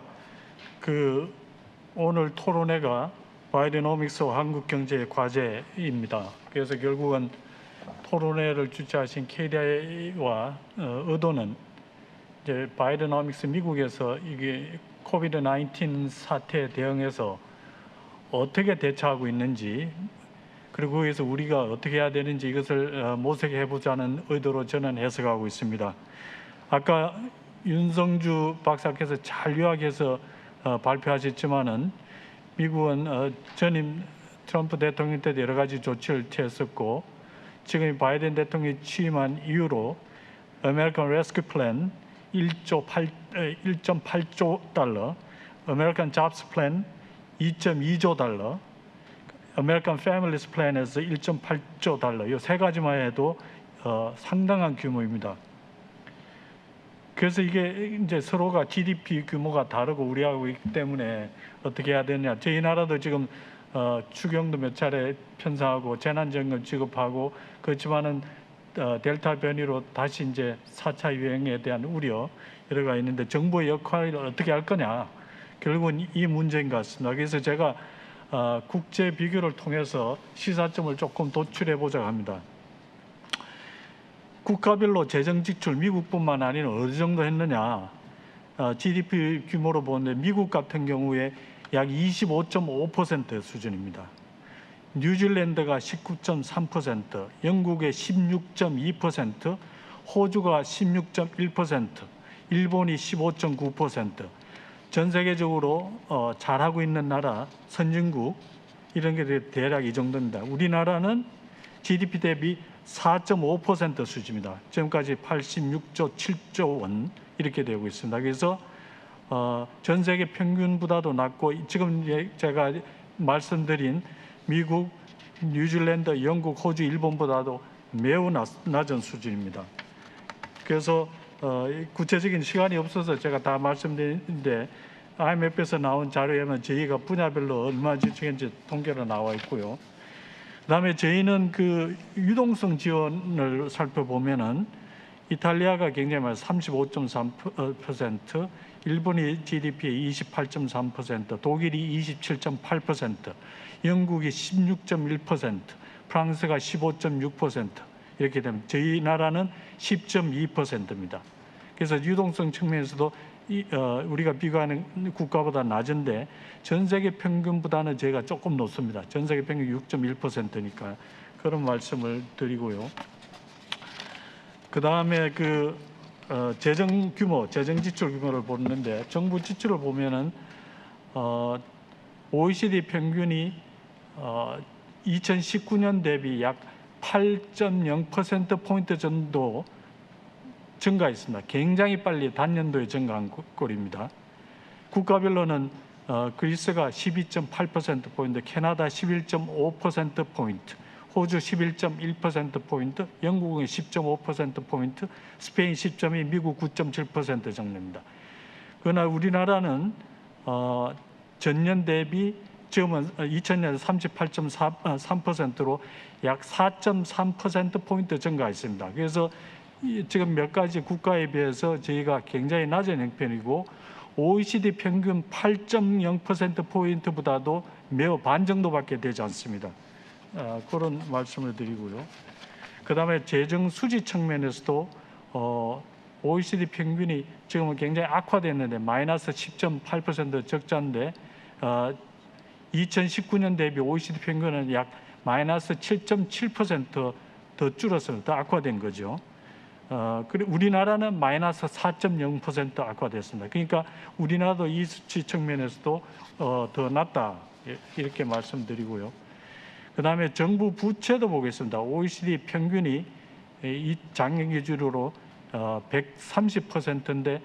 오늘 토론회가 바이드노믹스와 한국 경제의 과제입니다. 그래서 결국은 토론회를 주최하신 KDI와 의도는 이제 바이드노믹스 미국에서 이게 코비드 19 사태에 대응해서 어떻게 대처하고 있는지, 그리고 거기서 우리가 어떻게 해야 되는지 이것을 모색해 보자는 의도로 저는 해석하고 있습니다. 아까 윤성주 박사께서 잘 요약해서 발표하셨지만은 미국은 전임 트럼프 대통령 때 여러 가지 조치를 취했었고, 지금 바이든 대통령이 취임한 이후로 아메리칸 레스큐 플랜 1.8조 달러, 아메리칸 잡스 플랜 2.2조 달러, 아메리칸 패밀리스 플랜에서 1.8조 달러, 이 세 가지만 해도 상당한 규모입니다. 그래서 이게 이제 서로가 GDP 규모가 다르고 우리하고 있기 때문에 어떻게 해야 되느냐. 저희 나라도 지금 추경도 몇 차례 편성하고 재난지원금 지급하고, 그렇지만은 델타 변이로 다시 이제 4차 유행에 대한 우려 여러 가지 있는데 정부의 역할을 어떻게 할 거냐. 결국은 이 문제인 것 같습니다. 그래서 제가 국제 비교를 통해서 시사점을 조금 도출해 보자고 합니다. 국가별로 재정 지출 미국뿐만 아니라 어느 정도 했느냐. GDP 규모로 보는데 미국 같은 경우에 약 25.5% 수준입니다. 뉴질랜드가 19.3%, 영국의 16.2%, 호주가 16.1%, 일본이 15.9%. 전 세계적으로 잘하고 있는 나라, 선진국 이런 게 대략 이 정도입니다. 우리나라는 GDP 대비 4.5% 수준입니다. 지금까지 86조 7조 원 이렇게 되고 있습니다. 그래서 전 세계 평균보다도 낮고, 지금 제가 말씀드린 미국, 뉴질랜드, 영국, 호주, 일본보다도 매우 낮은 수준입니다. 그래서 구체적인 시간이 없어서 제가 다 말씀드리는데 IMF에서 나온 자료에 보면 저희가 분야별로 얼마 지출했는지 통계로 나와 있고요. 그다음에 저희는 그 유동성 지원을 살펴보면은 이탈리아가 굉장히 많이 35.3%, 일본이 GDP의 28.3%, 독일이 27.8%, 영국이 16.1%, 프랑스가 15.6%, 이렇게 되면 저희 나라는 10.2%입니다. 그래서 유동성 측면에서도 우리가 비교하는 국가보다 낮은데 전 세계 평균보다는 저희가 조금 높습니다. 전 세계 평균 6.1%니까 그런 말씀을 드리고요. 그 다음에 재정 규모, 재정 지출 규모를 보는데 정부 지출을 보면은 OECD 평균이 2019년 대비 약 8.0% 정도 증가했습니다. 굉장히 빨리 단년도에 증가한 꼴입니다. 국가별로는 그리스가 12.8%포인트, 캐나다 11.5%포인트, 호주 11.1%포인트, 영국은 10.5%포인트, 스페인 10.2%, 미국 9.7% 정도입니다. 그러나 우리나라는 전년 대비 지금은 2000년에 38.3%로 약 4.3%포인트 증가했습니다. 그래서 지금 몇 가지 국가에 비해서 저희가 굉장히 낮은 형편이고 OECD 평균 8.0%포인트보다도 매우 반 정도밖에 되지 않습니다. 그런 말씀을 드리고요. 그 다음에 재정 수지 측면에서도 OECD 평균이 지금은 굉장히 악화됐는데 마이너스 10.8% 적자인데 2019년 대비 OECD 평균은 약 마이너스 7.7% 더 줄었습니다. 더 악화된 거죠. 그리고 우리나라는 마이너스 4.0% 악화됐습니다. 그러니까 우리나라도 이 수치 측면에서도 더 낮다 이렇게 말씀드리고요. 그 다음에 정부 부채도 보겠습니다. OECD 평균이 이 작년 기준으로 130%인데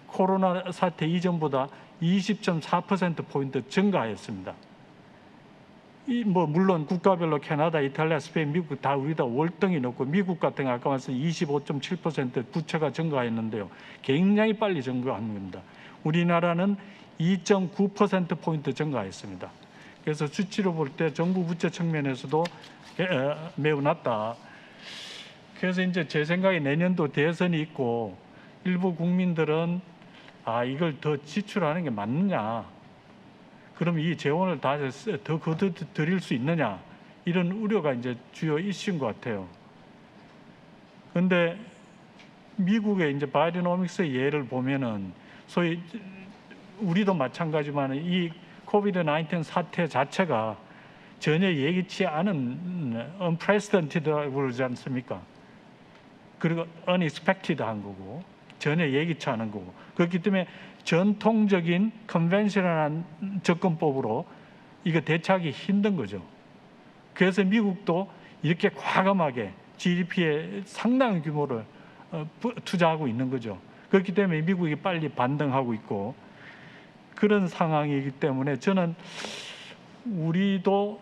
코로나 사태 이전보다 20.4%포인트 증가했습니다. 물론 국가별로 캐나다, 이탈리아, 스페인, 미국 다 우리다 월등히 높고 미국 같은 경우 아까 말씀 25.7% 부채가 증가했는데요. 굉장히 빨리 증가한 겁니다. 우리나라는 2.9%포인트 증가했습니다. 그래서 수치로 볼 때 정부 부채 측면에서도 매우 낮다. 그래서 이제 제 생각에 내년도 대선이 있고 일부 국민들은 이걸 더 지출하는 게 맞느냐? 그럼 이 재원을 다 더 거둬들일 수 있느냐? 이런 우려가 이제 주요 이슈인 것 같아요. 그런데 미국의 이제 바이드노믹스의 예를 보면은 소위 우리도 마찬가지만 이 코비드-19 사태 자체가 전혀 예기치 않은 unprecedented라고 그러지 않습니까? 그리고 unexpected한 거고 전혀 예기치 않은 거고 그렇기 때문에 전통적인 컨벤셔널한 접근법으로 이거 대처하기 힘든 거죠. 그래서 미국도 이렇게 과감하게 GDP에 상당한 규모를 투자하고 있는 거죠. 그렇기 때문에 미국이 빨리 반등하고 있고 그런 상황이기 때문에 저는 우리도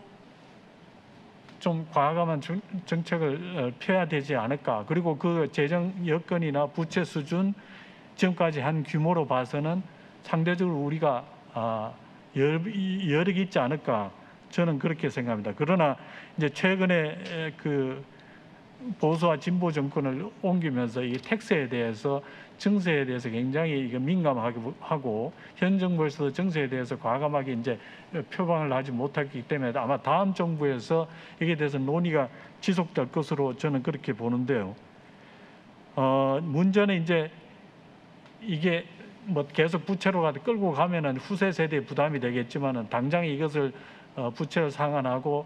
좀 과감한 정책을 펴야 되지 않을까. 그리고 그 재정 여건이나 부채 수준 지금까지 한 규모로 봐서는 상대적으로 우리가 여력이 있지 않을까. 저는 그렇게 생각합니다. 그러나 이제 최근에 그 보수와 진보 정권을 옮기면서 이 텍스에 대해서 증세에 대해서 굉장히 민감하고 현 정부에서도 증세에 대해서 과감하게 이제 표방을 하지 못했기 때문에 아마 다음 정부에서 이게 대해서 논의가 지속될 것으로 저는 그렇게 보는데요. 문제는 이제 이게 뭐 계속 부채로 끌고 가면은 후세 세대에 부담이 되겠지만은 당장 이것을 부채를 상환하고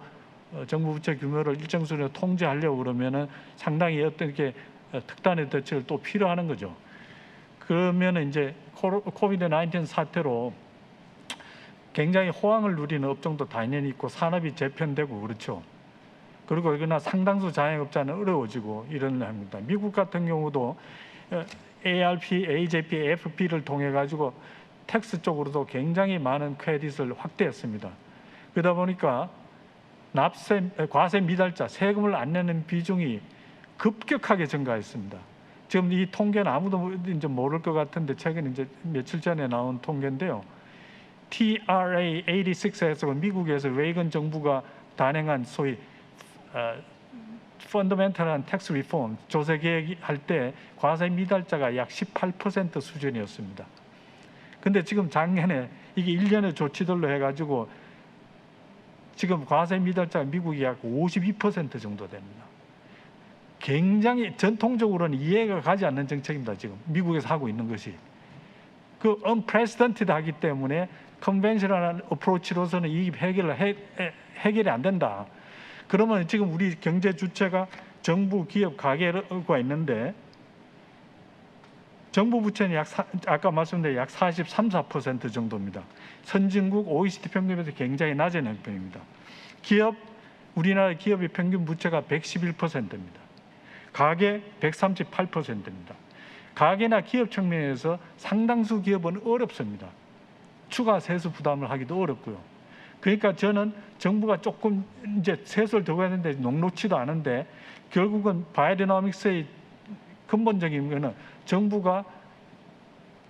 정부 부채 규모를 일정 수준으로 통제하려고 그러면은 상당히 어떤 게 특단의 대책을 또 필요하는 거죠. 그러면은 이제 코비드-19 사태로 굉장히 호황을 누리는 업종도 당연히 있고 산업이 재편되고 그렇죠. 그리고 그러나 상당수 자영업자는 어려워지고 이런 합니다. 미국 같은 경우도 ARP, AJP, AFP를 통해 가지고 텍스 쪽으로도 굉장히 많은 크레딧을 확대했습니다. 그러다 보니까 과세 미달자, 세금을 안 내는 비중이 급격하게 증가했습니다. 지금 이 통계는 아무도 이제 모를 것 같은데 최근 이제 며칠 전에 나온 통계인데요. TRA 86에서 미국에서 레이건 정부가 단행한 소위 펀더멘털한 텍스 리폼 조세 계획할 때 과세 미달자가 약 18% 수준이었습니다. 근데 지금 작년에 이게 1년의 조치들로 해가지고 지금 과세 미달자가 미국이 약 52% 정도 됩니다. 굉장히 전통적으로는 이해가 가지 않는 정책입니다. 지금 미국에서 하고 있는 것이 그 unprecedented하기 때문에 컨벤셔널한 어프로치로서는 이 해결이 안 된다. 그러면 지금 우리 경제 주체가 정부, 기업, 가계가 있는데 정부 부채는 아까 말씀드린 약 43, 4% 정도입니다. 선진국 OECD 평균에서 굉장히 낮은 형편입니다. 우리나라 기업의 평균 부채가 111%입니다. 가계 138%입니다. 가계나 기업 측면에서 상당수 기업은 어렵습니다. 추가 세수 부담을 하기도 어렵고요. 그러니까 저는 정부가 조금 이제 세수를 더 해야 되는데 녹록치도 않은데 결국은 바이드노믹스의 근본적인 거는 정부가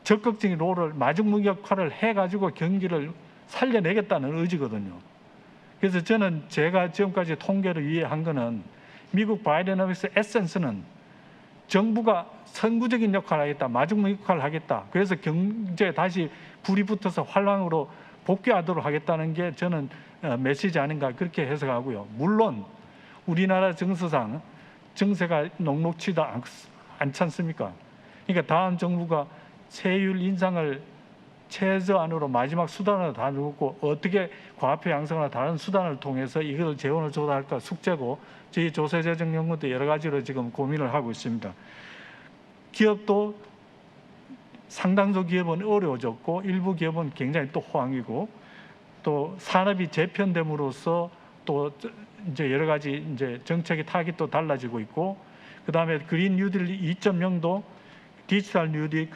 적극적인 롤을 마중무 역할을 해가지고 경기를 살려내겠다는 의지거든요. 그래서 저는 제가 지금까지 통계를 이해한 거는 미국 바이드노믹스 에센스는 정부가 선구적인 역할을 하겠다, 마중무 역할을 하겠다. 그래서 경제에 다시 불이 붙어서 활황으로 복귀하도록 하겠다는 게 저는 메시지 아닌가 그렇게 해석하고요. 물론 우리나라 정서상 정세가 녹록치도 않지 않습니까? 그러니까 다음 정부가 세율 인상을 최저한으로 마지막 수단으로 다루고 어떻게 과표 양성이나 다른 수단을 통해서 이걸 재원을 조달할까 숙제고 저희 조세재정연구도 여러 가지로 지금 고민을 하고 있습니다. 기업도 상당수 기업은 어려워졌고 일부 기업은 굉장히 또 호황이고 또 산업이 재편됨으로써 또 이제 여러 가지 이제 정책의 타깃이 또 달라지고 있고 그 다음에 그린 뉴딜 2.0도 디지털 뉴딜,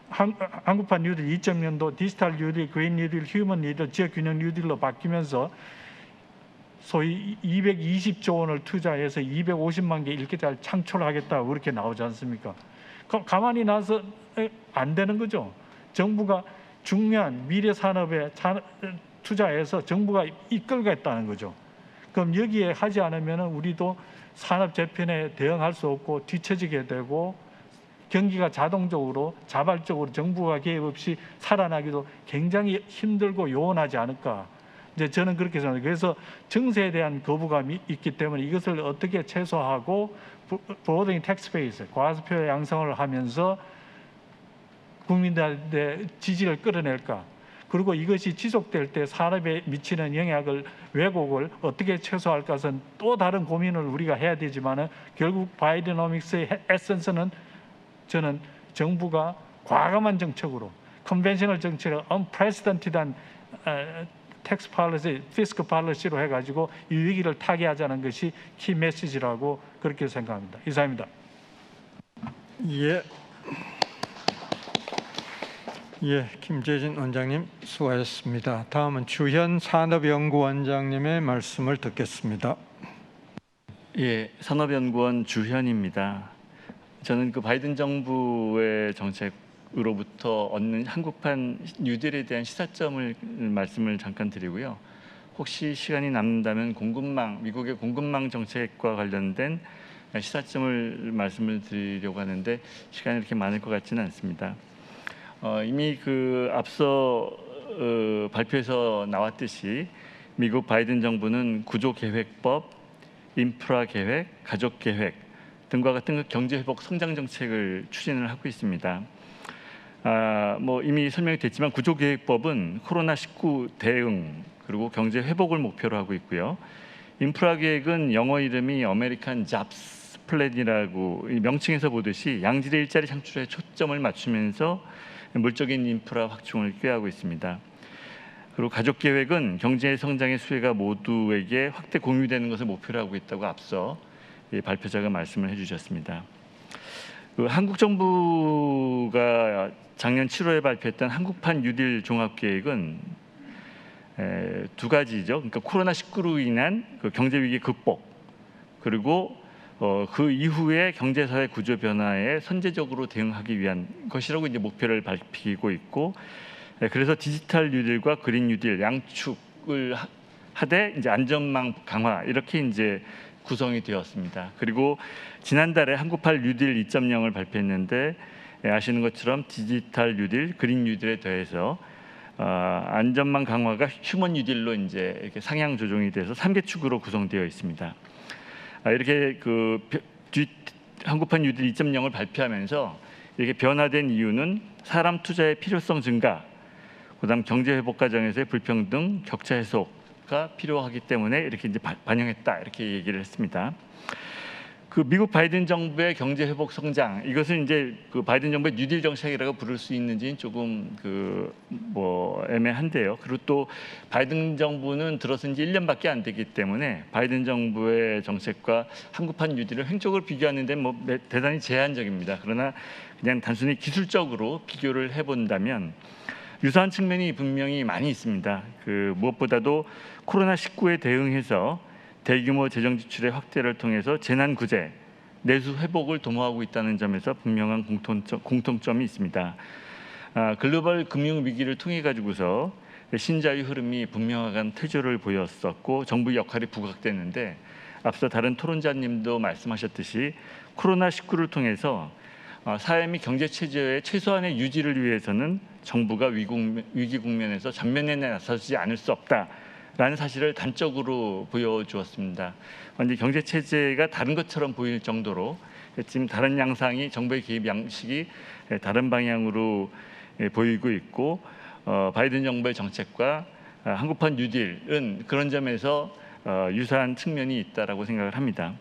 한국판 뉴딜 2.0도 디지털 뉴딜, 그린 뉴딜, 휴먼 뉴딜, 지역균형 뉴딜로 바뀌면서 소위 220조 원을 투자해서 250만 개 일자리를 창출하겠다 그렇게 나오지 않습니까? 그럼 가만히 나서 안 되는 거죠. 정부가 중요한 미래 산업에 투자해서 정부가 이끌겠다는 거죠. 그럼 여기에 하지 않으면 우리도 산업 재편에 대응할 수 없고 뒤처지게 되고 경기가 자동적으로 자발적으로 정부가 개입 없이 살아나기도 굉장히 힘들고 요원하지 않을까. 이제 저는 그렇게 생각합니다. 그래서 정세에 대한 거부감이 있기 때문에 이것을 어떻게 최소화하고 broadening tax base, 과세표 양성을 하면서 국민들의 지지를 끌어낼까. 그리고 이것이 지속될 때 산업에 미치는 영향을 왜곡을 어떻게 최소화할 것은 또 다른 고민을 우리가 해야 되지만은 결국 바이드노믹스의 에센스는 저는 정부가 과감한 정책으로 컨벤셔널 정책을 unprecedented한 텍스 팔리시, 피스컬 팔리시로 해가지고 이 위기를 타개하자는 것이 키 메시지라고 그렇게 생각합니다. 이상입니다. 김재진 원장님 수고하셨습니다. 다음은 주현 산업연구원장님의 말씀을 듣겠습니다. 산업연구원 주현입니다. 저는 그 바이든 정부의 정책으로부터 얻는 한국판 뉴딜에 대한 시사점을 말씀을 잠깐 드리고요. 혹시 시간이 남는다면 미국의 공급망 정책과 관련된 시사점을 말씀을 드리려고 하는데 시간이 이렇게 많을 것 같지는 않습니다. 이미 그 앞서 발표에서 나왔듯이 미국 바이든 정부는 구조계획법, 인프라계획, 가족계획 등과 같은 경제회복 성장 정책을 추진을 하고 있습니다. 이미 설명이 됐지만 구조계획법은 코로나19 대응 그리고 경제 회복을 목표로 하고 있고요. 인프라 계획은 영어 이름이 아메리칸 잡스 플랜이라고 명칭에서 보듯이 양질의 일자리 창출에 초점을 맞추면서 물적인 인프라 확충을 꾀하고 있습니다. 그리고 가족 계획은 경제 성장의 수혜가 모두에게 확대 공유되는 것을 목표로 하고 있다고 앞서 발표자가 말씀을 해주셨습니다. 한국 정부가 작년 7월에 발표했던 한국판 뉴딜 종합계획은 두 가지죠. 그러니까 코로나19로 인한 그 경제 위기 극복 그리고 그 이후에 경제사회 구조 변화에 선제적으로 대응하기 위한 것이라고 이제 목표를 밝히고 있고, 그래서 디지털 뉴딜과 그린 뉴딜 양축을 하되 이제 안전망 강화 이렇게 이제 구성이 되었습니다. 그리고 지난달에 한국판 뉴딜 2.0을 발표했는데 아시는 것처럼 디지털 뉴딜, 그린 뉴딜에 더해서 안전망 강화가 휴먼 뉴딜로 이제 이렇게 상향 조정이 돼서 3개 축으로 구성되어 있습니다. 이렇게 한국판 뉴딜 2.0을 발표하면서 이렇게 변화된 이유는 사람 투자의 필요성 증가, 그다음 경제 회복 과정에서의 불평등, 격차 해소가 필요하기 때문에 이렇게 이제 반영했다 이렇게 얘기를 했습니다. 그 미국 바이든 정부의 경제 회복 성장, 이것은 이제 그 바이든 정부의 뉴딜 정책이라고 부를 수 있는지는 조금 애매한데요. 그리고 또 바이든 정부는 들어선 지 1년밖에 안 되기 때문에 바이든 정부의 정책과 한국판 뉴딜을 횡적으로 비교하는 데 대단히 제한적입니다. 그러나 그냥 단순히 기술적으로 비교를 해본다면 유사한 측면이 분명히 많이 있습니다. 무엇보다도 코로나19에 대응해서 대규모 재정 지출의 확대를 통해서 재난 구제, 내수 회복을 도모하고 있다는 점에서 분명한 공통점이 있습니다. 글로벌 금융 위기를 통해 가지고서 신자유 흐름이 분명한 태조를 보였었고 정부의 역할이 부각됐는데 앞서 다른 토론자님도 말씀하셨듯이 코로나19를 통해서 사회 및 경제 체제의 최소한의 유지를 위해서는 정부가 위기 국면에서 전면에 나서지 않을 수 없다라는 사실을 단적으로 보여주었습니다. 완전 경제 체제가 다른 것처럼 보일 정도로 지금 다른 양상이 정부의 개입 양식이 다른 방향으로 보이고 있고 바이든 정부의 정책과 한국판 뉴딜은 그런 점에서 유사한 측면이 있다라고 생각을 합니다.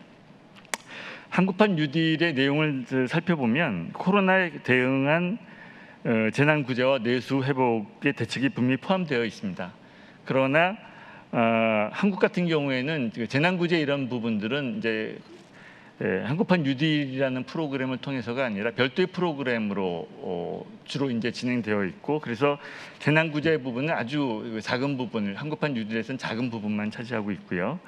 한국판 뉴딜의 내용을 살펴보면 코로나에 대응한 재난 구제와 내수 회복의 대책이 분명히 포함되어 있습니다. 그러나 한국 같은 경우에는 재난 구제 이런 부분들은 이제 한국판 뉴딜이라는 프로그램을 통해서가 아니라 별도의 프로그램으로 주로 이제 진행되어 있고, 그래서 재난 구제 부분은 아주 작은 부분을 한국판 뉴딜에서는 작은 부분만 차지하고 있고요.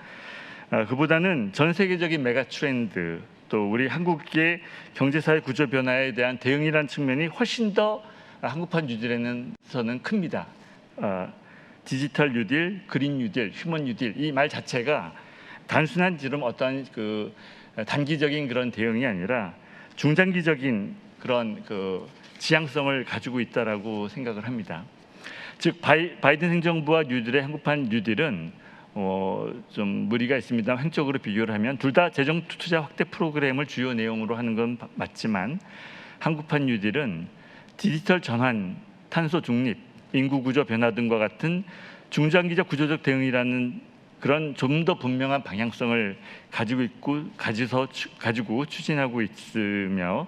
그보다는 전 세계적인 메가 트렌드, 또 우리 한국의 경제사회 구조 변화에 대한 대응이라는 측면이 훨씬 더 한국판 뉴딜에서는 큽니다. 디지털 뉴딜, 그린 뉴딜, 휴먼 뉴딜 이 말 자체가 단순한 지금 어떤 단기적인 그런 대응이 아니라 중장기적인 그런 지향성을 가지고 있다라고 생각을 합니다. 즉 바이든 행정부와 뉴딜의 한국판 뉴딜은 좀 무리가 있습니다. 횡적으로 비교를 하면 둘 다 재정 투자 확대 프로그램을 주요 내용으로 하는 건 맞지만 한국판 뉴딜은 디지털 전환, 탄소 중립, 인구 구조 변화 등과 같은 중장기적 구조적 대응이라는 그런 좀 더 분명한 방향성을 가지고 추진하고 있으며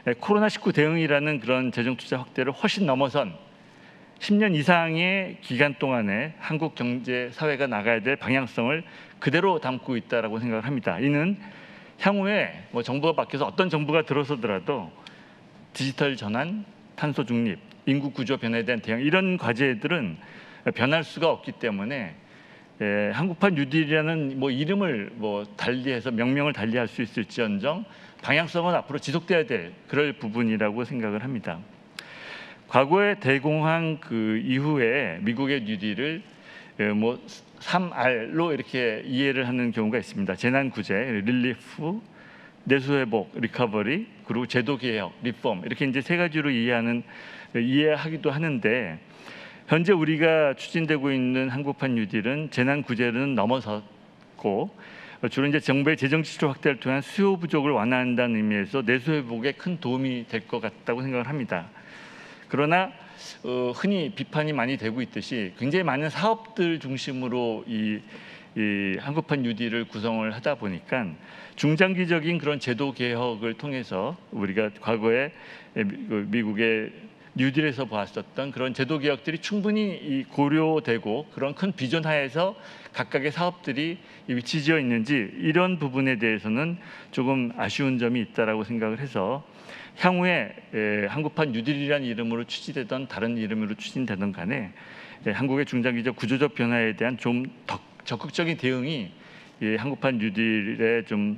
코로나19 대응이라는 그런 재정 투자 확대를 훨씬 넘어선 10년 이상의 기간 동안에 한국 경제 사회가 나가야 될 방향성을 그대로 담고 있다라고 생각을 합니다. 이는 향후에 정부가 바뀌어서 어떤 정부가 들어서더라도 디지털 전환, 탄소 중립, 인구 구조 변화에 대한 대응 이런 과제들은 변할 수가 없기 때문에 한국판 뉴딜이라는 이름을 달리해서 명명을 달리할 수 있을지언정 방향성은 앞으로 지속돼야 될 그럴 부분이라고 생각을 합니다. 과거의 대공황 이후에 미국의 뉴딜을 3R로 이렇게 이해를 하는 경우가 있습니다. 재난 구제, 릴리프, 내수 회복, 리커버리, 그리고 제도 개혁, 리폼 이렇게 이제 세 가지로 이해하기도 하는데 현재 우리가 추진되고 있는 한국판 뉴딜은 재난 구제는 넘어섰고 주로 이제 정부의 재정 지출 확대를 통한 수요 부족을 완화한다는 의미에서 내수 회복에 큰 도움이 될 것 같다고 생각을 합니다. 그러나 흔히 비판이 많이 되고 있듯이 굉장히 많은 사업들 중심으로 이 한국판 뉴딜을 구성을 하다 보니까 중장기적인 그런 제도 개혁을 통해서 우리가 과거에 미국의 뉴딜에서 보았었던 그런 제도 개혁들이 충분히 고려되고 그런 큰 비전 하에서 각각의 사업들이 위치지어 있는지 이런 부분에 대해서는 조금 아쉬운 점이 있다라고 생각을 해서 향후에 한국판 뉴딜이라는 이름으로 추진되던 다른 이름으로 추진되던 간에 한국의 중장기적 구조적 변화에 대한 좀 더 적극적인 대응이 한국판 뉴딜에 좀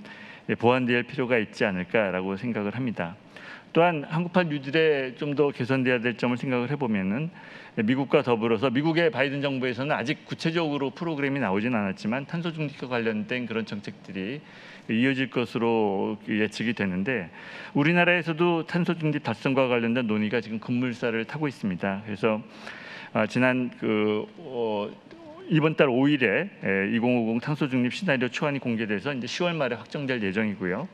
보완될 필요가 있지 않을까라고 생각을 합니다. 또한 한국판 뉴딜에 좀 더 개선돼야 될 점을 생각을 해보면은 미국과 더불어서 미국의 바이든 정부에서는 아직 구체적으로 프로그램이 나오진 않았지만 탄소 중립과 관련된 그런 정책들이 이어질 것으로 예측이 되는데 우리나라에서도 탄소 중립 달성과 관련된 논의가 지금 급물살을 타고 있습니다. 그래서 지난 이번 달 5일에 2050 탄소 중립 시나리오 초안이 공개돼서 이제 10월 말에 확정될 예정이고요.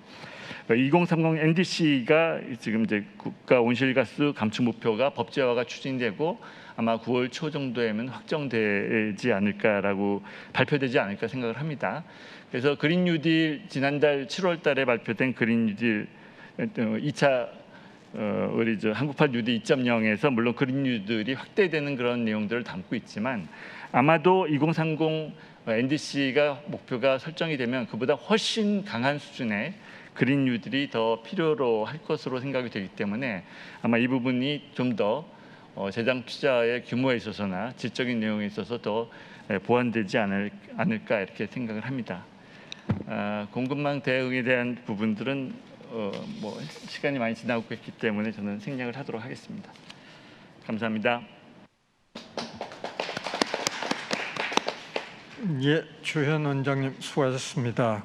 2030 NDC가 지금 이제 국가 온실가스 감축 목표가 법제화가 추진되고 아마 9월 초 정도에는 확정되지 않을까라고 발표되지 않을까 생각을 합니다. 그래서 그린 뉴딜 지난달 7월 달에 발표된 그린 뉴딜 2차 우리 한국판 뉴딜 2.0에서 물론 그린 뉴딜이 확대되는 그런 내용들을 담고 있지만 아마도 2030 NDC가 목표가 설정이 되면 그보다 훨씬 강한 수준의 그린 뉴딜이 더 필요로 할 것으로 생각이 되기 때문에 아마 이 부분이 좀 더 재정 투자의 규모에 있어서나 질적인 내용에 있어서 더 보완되지 않을까 이렇게 생각을 합니다. 공급망 대응에 대한 부분들은 뭐 시간이 많이 지나고 있기 때문에 저는 생략을 하도록 하겠습니다. 감사합니다. 예, 주현 원장님 수고하셨습니다.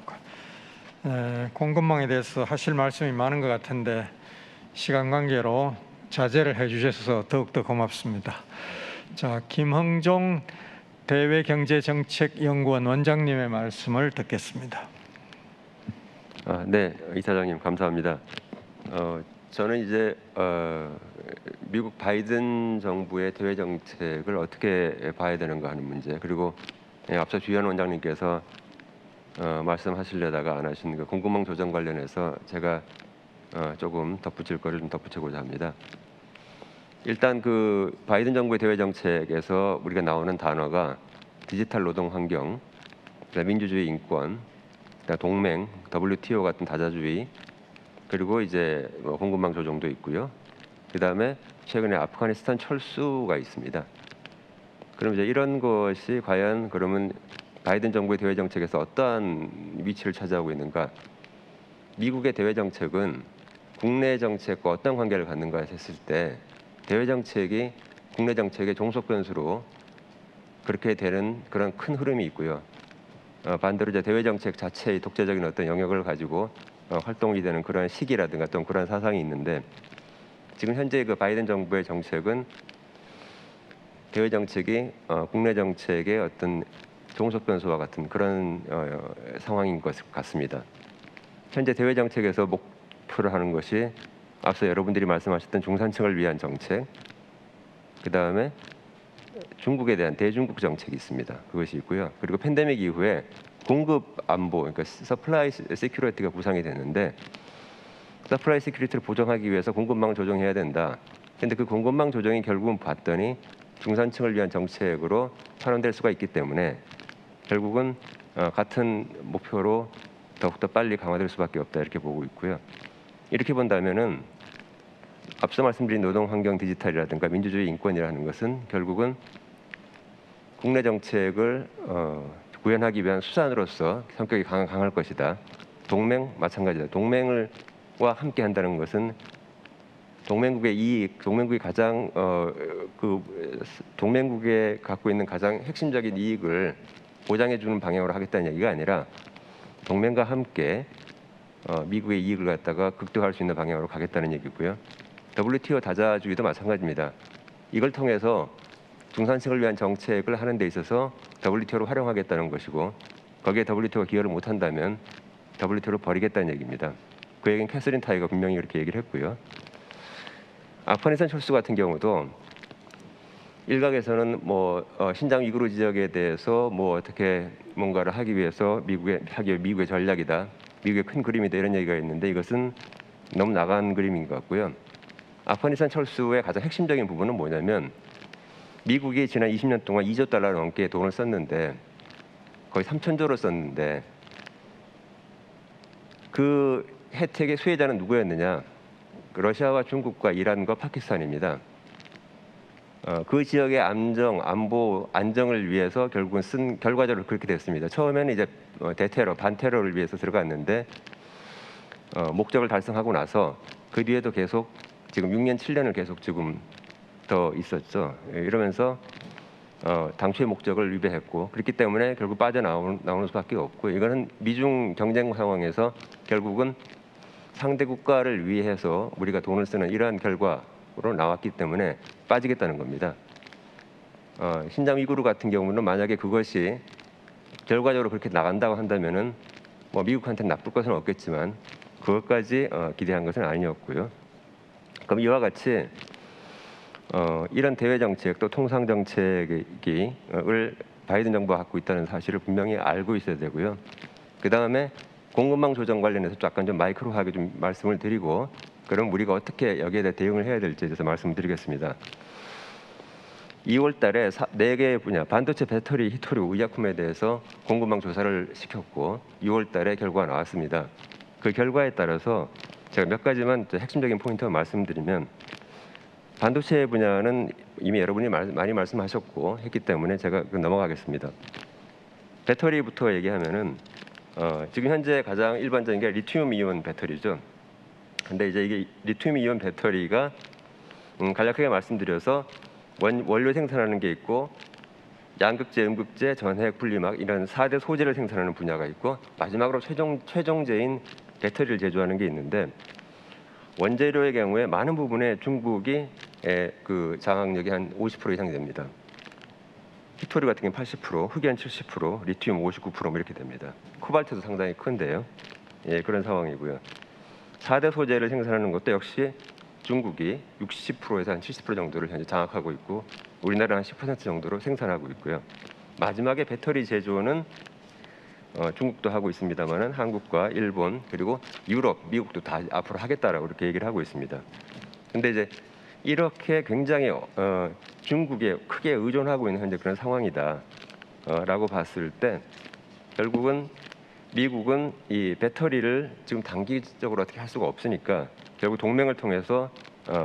공급망에 대해서 하실 말씀이 많은 것 같은데 시간 관계로 자제를 해주셔서 더욱더 고맙습니다. 자, 김흥종 대외경제정책연구원 원장님의 말씀을 듣겠습니다. 네, 이사장님 감사합니다. 저는 이제 미국 바이든 정부의 대외 정책을 어떻게 봐야 되는가 하는 문제, 그리고 앞서 주현 원장님께서 말씀하시려다가 안 하신 그 공급망 조정 관련해서 제가 조금 덧붙일 거를 좀 덧붙이고자 합니다. 일단 그 바이든 정부의 대외 정책에서 우리가 나오는 단어가 디지털 노동 환경, 민주주의 인권, 동맹, WTO 같은 다자주의, 그리고 이제 공급망 조정도 있고요. 그 다음에 최근에 아프가니스탄 철수가 있습니다. 그럼 이제 이런 것이 과연 그러면 바이든 정부의 대외 정책에서 어떠한 위치를 차지하고 있는가? 미국의 대외 정책은 국내 정책과 어떤 관계를 갖는가 했을 때 대외 정책이 국내 정책의 종속 변수로 그렇게 되는 그런 큰 흐름이 있고요. 반대로 이제 대외 정책 자체의 독자적인 어떤 영역을 가지고 활동이 되는 그런 시기라든가 어떤 그런 사상이 있는데 지금 현재 그 바이든 정부의 정책은 대외 정책이 국내 정책의 어떤 종속 변수와 같은 그런 상황인 것 같습니다. 현재 대외 정책에서 목표를 하는 것이 앞서 여러분들이 말씀하셨던 중산층을 위한 정책, 그 다음에 중국에 대한 대중국 정책이 있습니다. 그것이 있고요. 그리고 팬데믹 이후에 공급 안보, 그러니까 서플라이 시큐리티가 부상이 됐는데 서플라이 시큐리티를 보정하기 위해서 공급망 조정해야 된다. 근데 그 공급망 조정이 결국은 봤더니 중산층을 위한 정책으로 환원될 수가 있기 때문에 결국은 같은 목표로 더욱더 빨리 강화될 수밖에 없다 이렇게 보고 있고요. 이렇게 본다면은 앞서 말씀드린 노동 환경 디지털이라든가 민주주의 인권이라는 것은 결국은 국내 정책을 구현하기 위한 수단으로서 성격이 강할 것이다. 동맹 마찬가지다. 동맹과 함께 한다는 것은 동맹국의 이익, 동맹국이 가장 동맹국에 갖고 있는 가장 핵심적인 이익을 보장해 주는 방향으로 하겠다는 얘기가 아니라 동맹과 함께 미국의 이익을 갖다가 극대화할 수 있는 방향으로 가겠다는 얘기고요. WTO 다자주의도 마찬가지입니다. 이걸 통해서 중산층을 위한 정책을 하는 데 있어서 WTO를 활용하겠다는 것이고 거기에 WTO가 기여를 못한다면 WTO를 버리겠다는 얘기입니다. 그 얘기는 캐서린 타이가 분명히 그렇게 얘기를 했고요. 아프가니스탄 철수 같은 경우도 일각에서는 신장 위구르 지역에 대해서 어떻게 뭔가를 하기 위해서 미국의 전략이다, 미국의 큰 그림이다 이런 얘기가 있는데 이것은 너무 나간 그림인 것 같고요. 아프가니스탄 철수의 가장 핵심적인 부분은 뭐냐면 미국이 지난 20년 동안 2조 달러 넘게 돈을 썼는데 거의 3,000조를 썼는데 그 혜택의 수혜자는 누구였느냐? 러시아와 중국과 이란과 파키스탄입니다. 그 지역의 안보, 안정을 위해서 결국은 쓴 결과적으로 그렇게 됐습니다. 처음에는 이제 대테러, 반테러를 위해서 들어갔는데 목적을 달성하고 나서 그 뒤에도 계속 지금 6년, 7년을 계속 지금 더 있었죠. 이러면서 당초의 목적을 위배했고 그렇기 때문에 결국 빠져나오는 수밖에 없고 이거는 미중 경쟁 상황에서 결국은 상대 국가를 위해서 우리가 돈을 쓰는 이러한 결과로 나왔기 때문에 빠지겠다는 겁니다. 신장 위구르 같은 경우는 만약에 그것이 결과적으로 그렇게 나간다고 한다면은 뭐 미국한테는 나쁠 것은 없겠지만 그것까지 기대한 것은 아니었고요. 그럼 이와 같이 이런 대외 정책 또 통상 정책을 바이든 정부가 갖고 있다는 사실을 분명히 알고 있어야 되고요. 그 다음에 공급망 조정 관련해서 약간 좀 마이크로하게 좀 말씀을 드리고 그럼 우리가 어떻게 여기에 대해 대응을 해야 될지에 대해서 말씀드리겠습니다. 2월 달에 4개의 분야 반도체, 배터리, 히토류, 의약품에 대해서 공급망 조사를 시켰고 6월 달에 결과가 나왔습니다. 그 결과에 따라서 제가 몇 가지만 핵심적인 포인트를 말씀드리면 반도체 분야는 이미 여러분이 많이 말씀하셨고 했기 때문에 제가 넘어가겠습니다. 배터리부터 얘기하면은 지금 현재 가장 일반적인 게 리튬 이온 배터리죠. 근데 이제 이게 리튬 이온 배터리가 간략하게 말씀드려서 원료 생산하는 게 있고 양극재, 음극재, 전해액, 분리막 이런 4대 소재를 생산하는 분야가 있고 마지막으로 최종재인 배터리를 제조하는 게 있는데 원재료의 경우에 많은 부분에 중국이 그 장악력이 한 50% 이상이 됩니다. 히토류 같은 경우 80%, 흑연 70%, 리튬 59% 이렇게 됩니다. 코발트도 상당히 큰데요. 예, 그런 상황이고요. 4대 소재를 생산하는 것도 역시 중국이 60%에서 한 70% 정도를 현재 장악하고 있고 우리나라는 한 10% 정도로 생산하고 있고요. 마지막에 배터리 제조는 중국도 하고 있습니다만은 한국과 일본 그리고 유럽, 미국도 다 앞으로 하겠다라고 이렇게 얘기를 하고 있습니다. 근데 이제 이렇게 굉장히 중국에 크게 의존하고 있는 현재 그런 상황이다라고 봤을 때 결국은 미국은 이 배터리를 지금 단기적으로 어떻게 할 수가 없으니까 결국 동맹을 통해서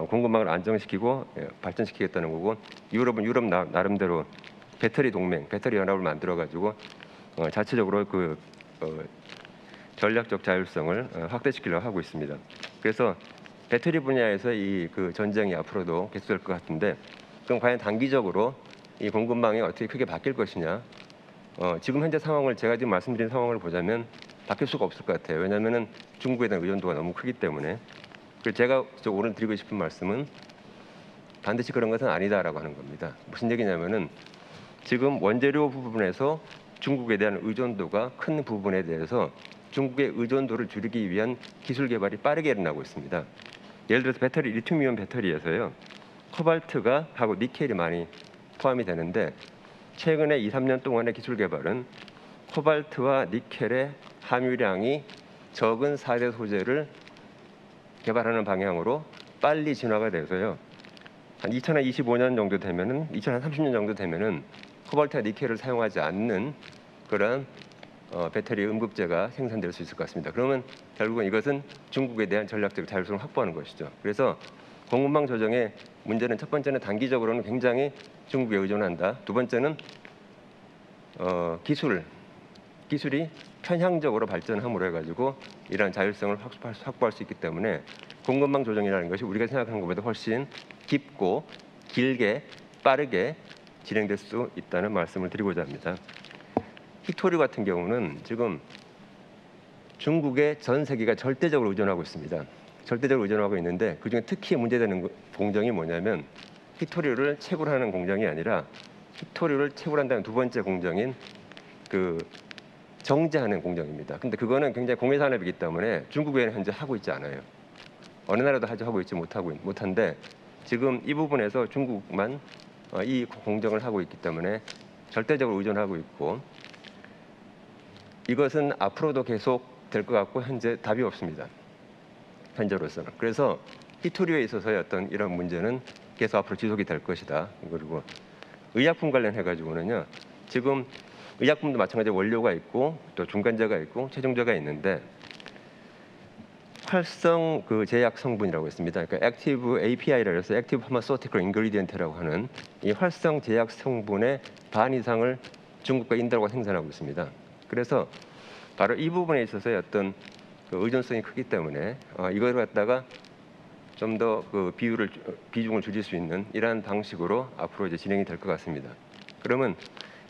공급망을 안정시키고 발전시키겠다는 거고 유럽은 유럽 나름대로 배터리 동맹, 배터리 연합을 만들어 가지고 자체적으로 그 전략적 자율성을 확대시키려고 하고 있습니다. 그래서 배터리 분야에서 이 그 전쟁이 앞으로도 계속될 것 같은데 그럼 과연 단기적으로 이 공급망이 어떻게 크게 바뀔 것이냐? 지금 현재 상황을 제가 지금 말씀드린 상황을 보자면 바뀔 수가 없을 것 같아요. 왜냐하면은 중국에 대한 의존도가 너무 크기 때문에. 그래서 제가 오늘 드리고 싶은 말씀은 반드시 그런 것은 아니다라고 하는 겁니다. 무슨 얘기냐면은 지금 원재료 부분에서 중국에 대한 의존도가 큰 부분에 대해서 중국의 의존도를 줄이기 위한 기술 개발이 빠르게 일어나고 있습니다. 예를 들어서 배터리, 리튬이온 배터리에서요. 코발트가 하고 니켈이 많이 포함이 되는데 최근에 2, 3년 동안의 기술 개발은 코발트와 니켈의 함유량이 적은 4대 소재를 개발하는 방향으로 빨리 진화가 돼서요. 한 2025년 정도 되면은 2030년 정도 되면은 코발트와 니켈을 사용하지 않는 그런 배터리 음극재가 생산될 수 있을 것 같습니다. 그러면 결국은 이것은 중국에 대한 전략적 자율성을 확보하는 것이죠. 그래서 공급망 조정의 문제는 첫 번째는 단기적으로는 굉장히 중국에 의존한다. 두 번째는 기술이 편향적으로 발전함으로 해가지고 이러한 자율성을 확보할 수 있기 때문에 공급망 조정이라는 것이 우리가 생각하는 것보다 훨씬 깊고 길게 빠르게 진행될 수 있다는 말씀을 드리고자 합니다. 히토류 같은 경우는 지금 중국의 전 세계가 절대적으로 의존하고 있습니다. 절대적으로 의존하고 있는데 그중에 특히 문제되는 공정이 뭐냐면 히토류를 채굴하는 공정이 아니라 히토류를 채굴한다는 두 번째 공정인 그 정제하는 공정입니다. 근데 그거는 굉장히 공해 산업이기 때문에 중국에는 현재 하고 있지 않아요. 어느 나라도 하고 있지 못한데 지금 이 부분에서 중국만 이 공정을 하고 있기 때문에 절대적으로 의존하고 있고 이것은 앞으로도 계속 될 것 같고 현재 답이 없습니다. 현재로서는. 그래서 히토류에 있어서의 어떤 이런 문제는 계속 앞으로 지속이 될 것이다. 그리고 의약품 관련해 가지고는요. 지금 의약품도 마찬가지로 원료가 있고 또 중간재가 있고 최종재가 있는데 활성 그 제약 성분이라고 있습니다. 그러니까 액티브 API라고 해서 액티브 파마소티컬 인그리디언트라고 하는 이 활성 제약 성분의 반 이상을 중국과 인도가 생산하고 있습니다. 그래서 바로 이 부분에 있어서의 어떤 그 의존성이 크기 때문에 이걸 갖다가 좀 더 그 비중을 줄일 수 있는 이러한 방식으로 앞으로 이제 진행이 될 것 같습니다. 그러면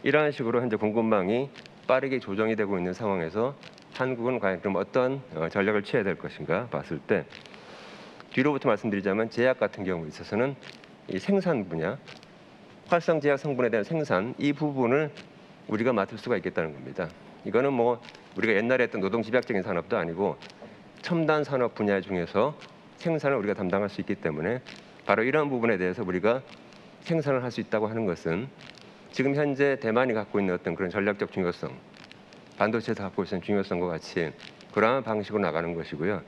이러한 식으로 현재 공급망이 빠르게 조정이 되고 있는 상황에서 한국은 과연 그럼 어떤 전략을 취해야 될 것인가 봤을 때 뒤로부터 말씀드리자면 제약 같은 경우에 있어서는 이 생산 분야, 활성 제약 성분에 대한 생산 이 부분을 우리가 맡을 수가 있겠다는 겁니다. 이거는 뭐 우리가 옛날에 했던 노동 집약적인 산업도 아니고 첨단 산업 분야 중에서 생산을 우리가 담당할 수 있기 때문에 바로 이러한 부분에 대해서 우리가 생산을 할 수 있다고 하는 것은 지금 현재 대만이 갖고 있는 어떤 그런 전략적 중요성, 반도체에서 갖고 있는 중요성과 같이 그러한 방식으로 나가는 것이고요.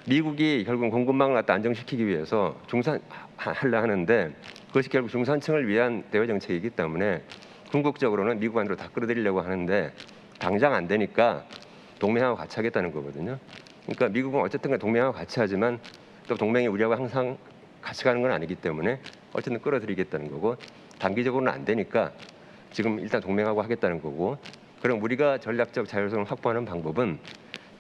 미국이 결국 공급망을 갖다 안정시키기 위해서 중산하려 하는데 그것이 결국 중산층을 위한 대외 정책이기 때문에 궁극적으로는 미국 안으로 다 끌어들이려고 하는데 당장 안 되니까 동맹하고 같이 하겠다는 거거든요. 그러니까 미국은 어쨌든 동맹하고 같이 하지만 또 동맹이 우리하고 항상 같이 가는 건 아니기 때문에 어쨌든 끌어들이겠다는 거고 단기적으로는 안 되니까 지금 일단 동맹하고 하겠다는 거고 그럼 우리가 전략적 자율성을 확보하는 방법은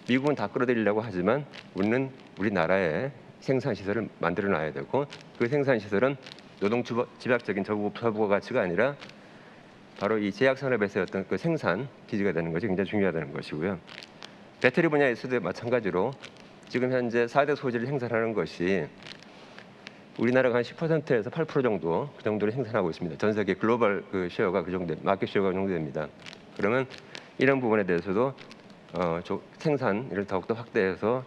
미국은 다 끌어들이려고 하지만 우리는 우리나라에 생산 시설을 만들어 놔야 되고 그 생산 시설은 노동 집약적인 저부가 가치가 아니라 바로 이 제약 산업에서의 어떤 그 생산 기지가 되는 것이 굉장히 중요하다는 것이고요. 배터리 분야에서도 마찬가지로 지금 현재 4대 소재를 생산하는 것이 우리나라가 한 10%에서 8% 정도 그 정도를 생산하고 있습니다. 전 세계 글로벌 그 쉐어가 그 정도, 마켓 쉐어가 그 정도 됩니다. 그러면 이런 부분에 대해서도 생산을 더욱더 확대해서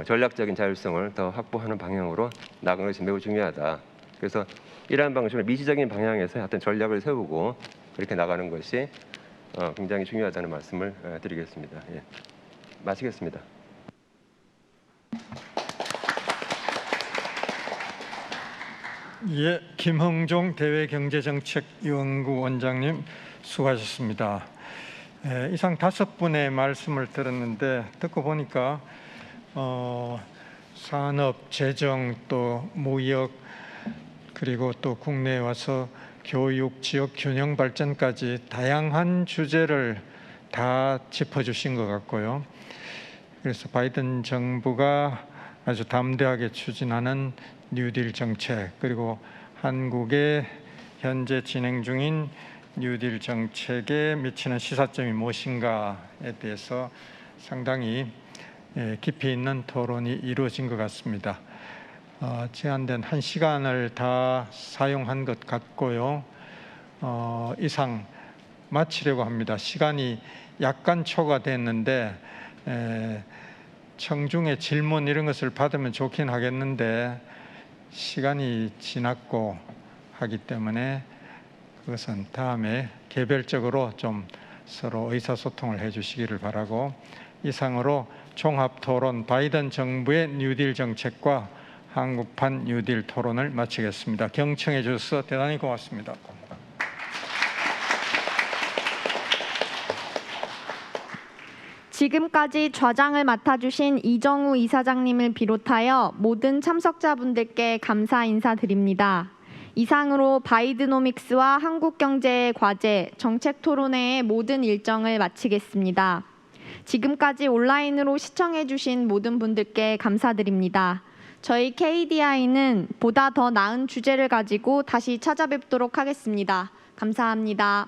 전략적인 자율성을 더 확보하는 방향으로 나가는 것이 매우 중요하다. 그래서 이러한 방식으로 미시적인 방향에서 어떤 전략을 세우고 그렇게 나가는 것이 굉장히 중요하다는 말씀을 드리겠습니다. 예. 마치겠습니다. 예, 김흥종 대외경제정책연구원장님 수고하셨습니다. 이상 5분의 말씀을 들었는데 듣고 보니까 산업, 재정, 또 무역 그리고 또 국내에 와서 교육, 지역 균형 발전까지 다양한 주제를 다 짚어주신 것 같고요. 그래서 바이든 정부가 아주 담대하게 추진하는 뉴딜 정책 그리고 한국의 현재 진행 중인 뉴딜 정책에 미치는 시사점이 무엇인가에 대해서 상당히 깊이 있는 토론이 이루어진 것 같습니다. 제한된 1시간을 다 사용한 것 같고요. 이상 마치려고 합니다. 시간이 약간 초과됐는데 청중의 질문 이런 것을 받으면 좋긴 하겠는데 시간이 지났고 하기 때문에 그것은 다음에 개별적으로 좀 서로 의사소통을 해주시기를 바라고 이상으로 종합토론 바이든 정부의 뉴딜 정책과 한국판 뉴딜 토론을 마치겠습니다. 경청해 주셔서 대단히 고맙습니다. 지금까지 좌장을 맡아주신 이정우 이사장님을 비롯하여 모든 참석자분들께 감사 인사드립니다. 이상으로 바이드노믹스와 한국경제의 과제 정책 토론회의 모든 일정을 마치겠습니다. 지금까지 온라인으로 시청해주신 모든 분들께 감사드립니다. 저희 KDI는 보다 더 나은 주제를 가지고 다시 찾아뵙도록 하겠습니다. 감사합니다.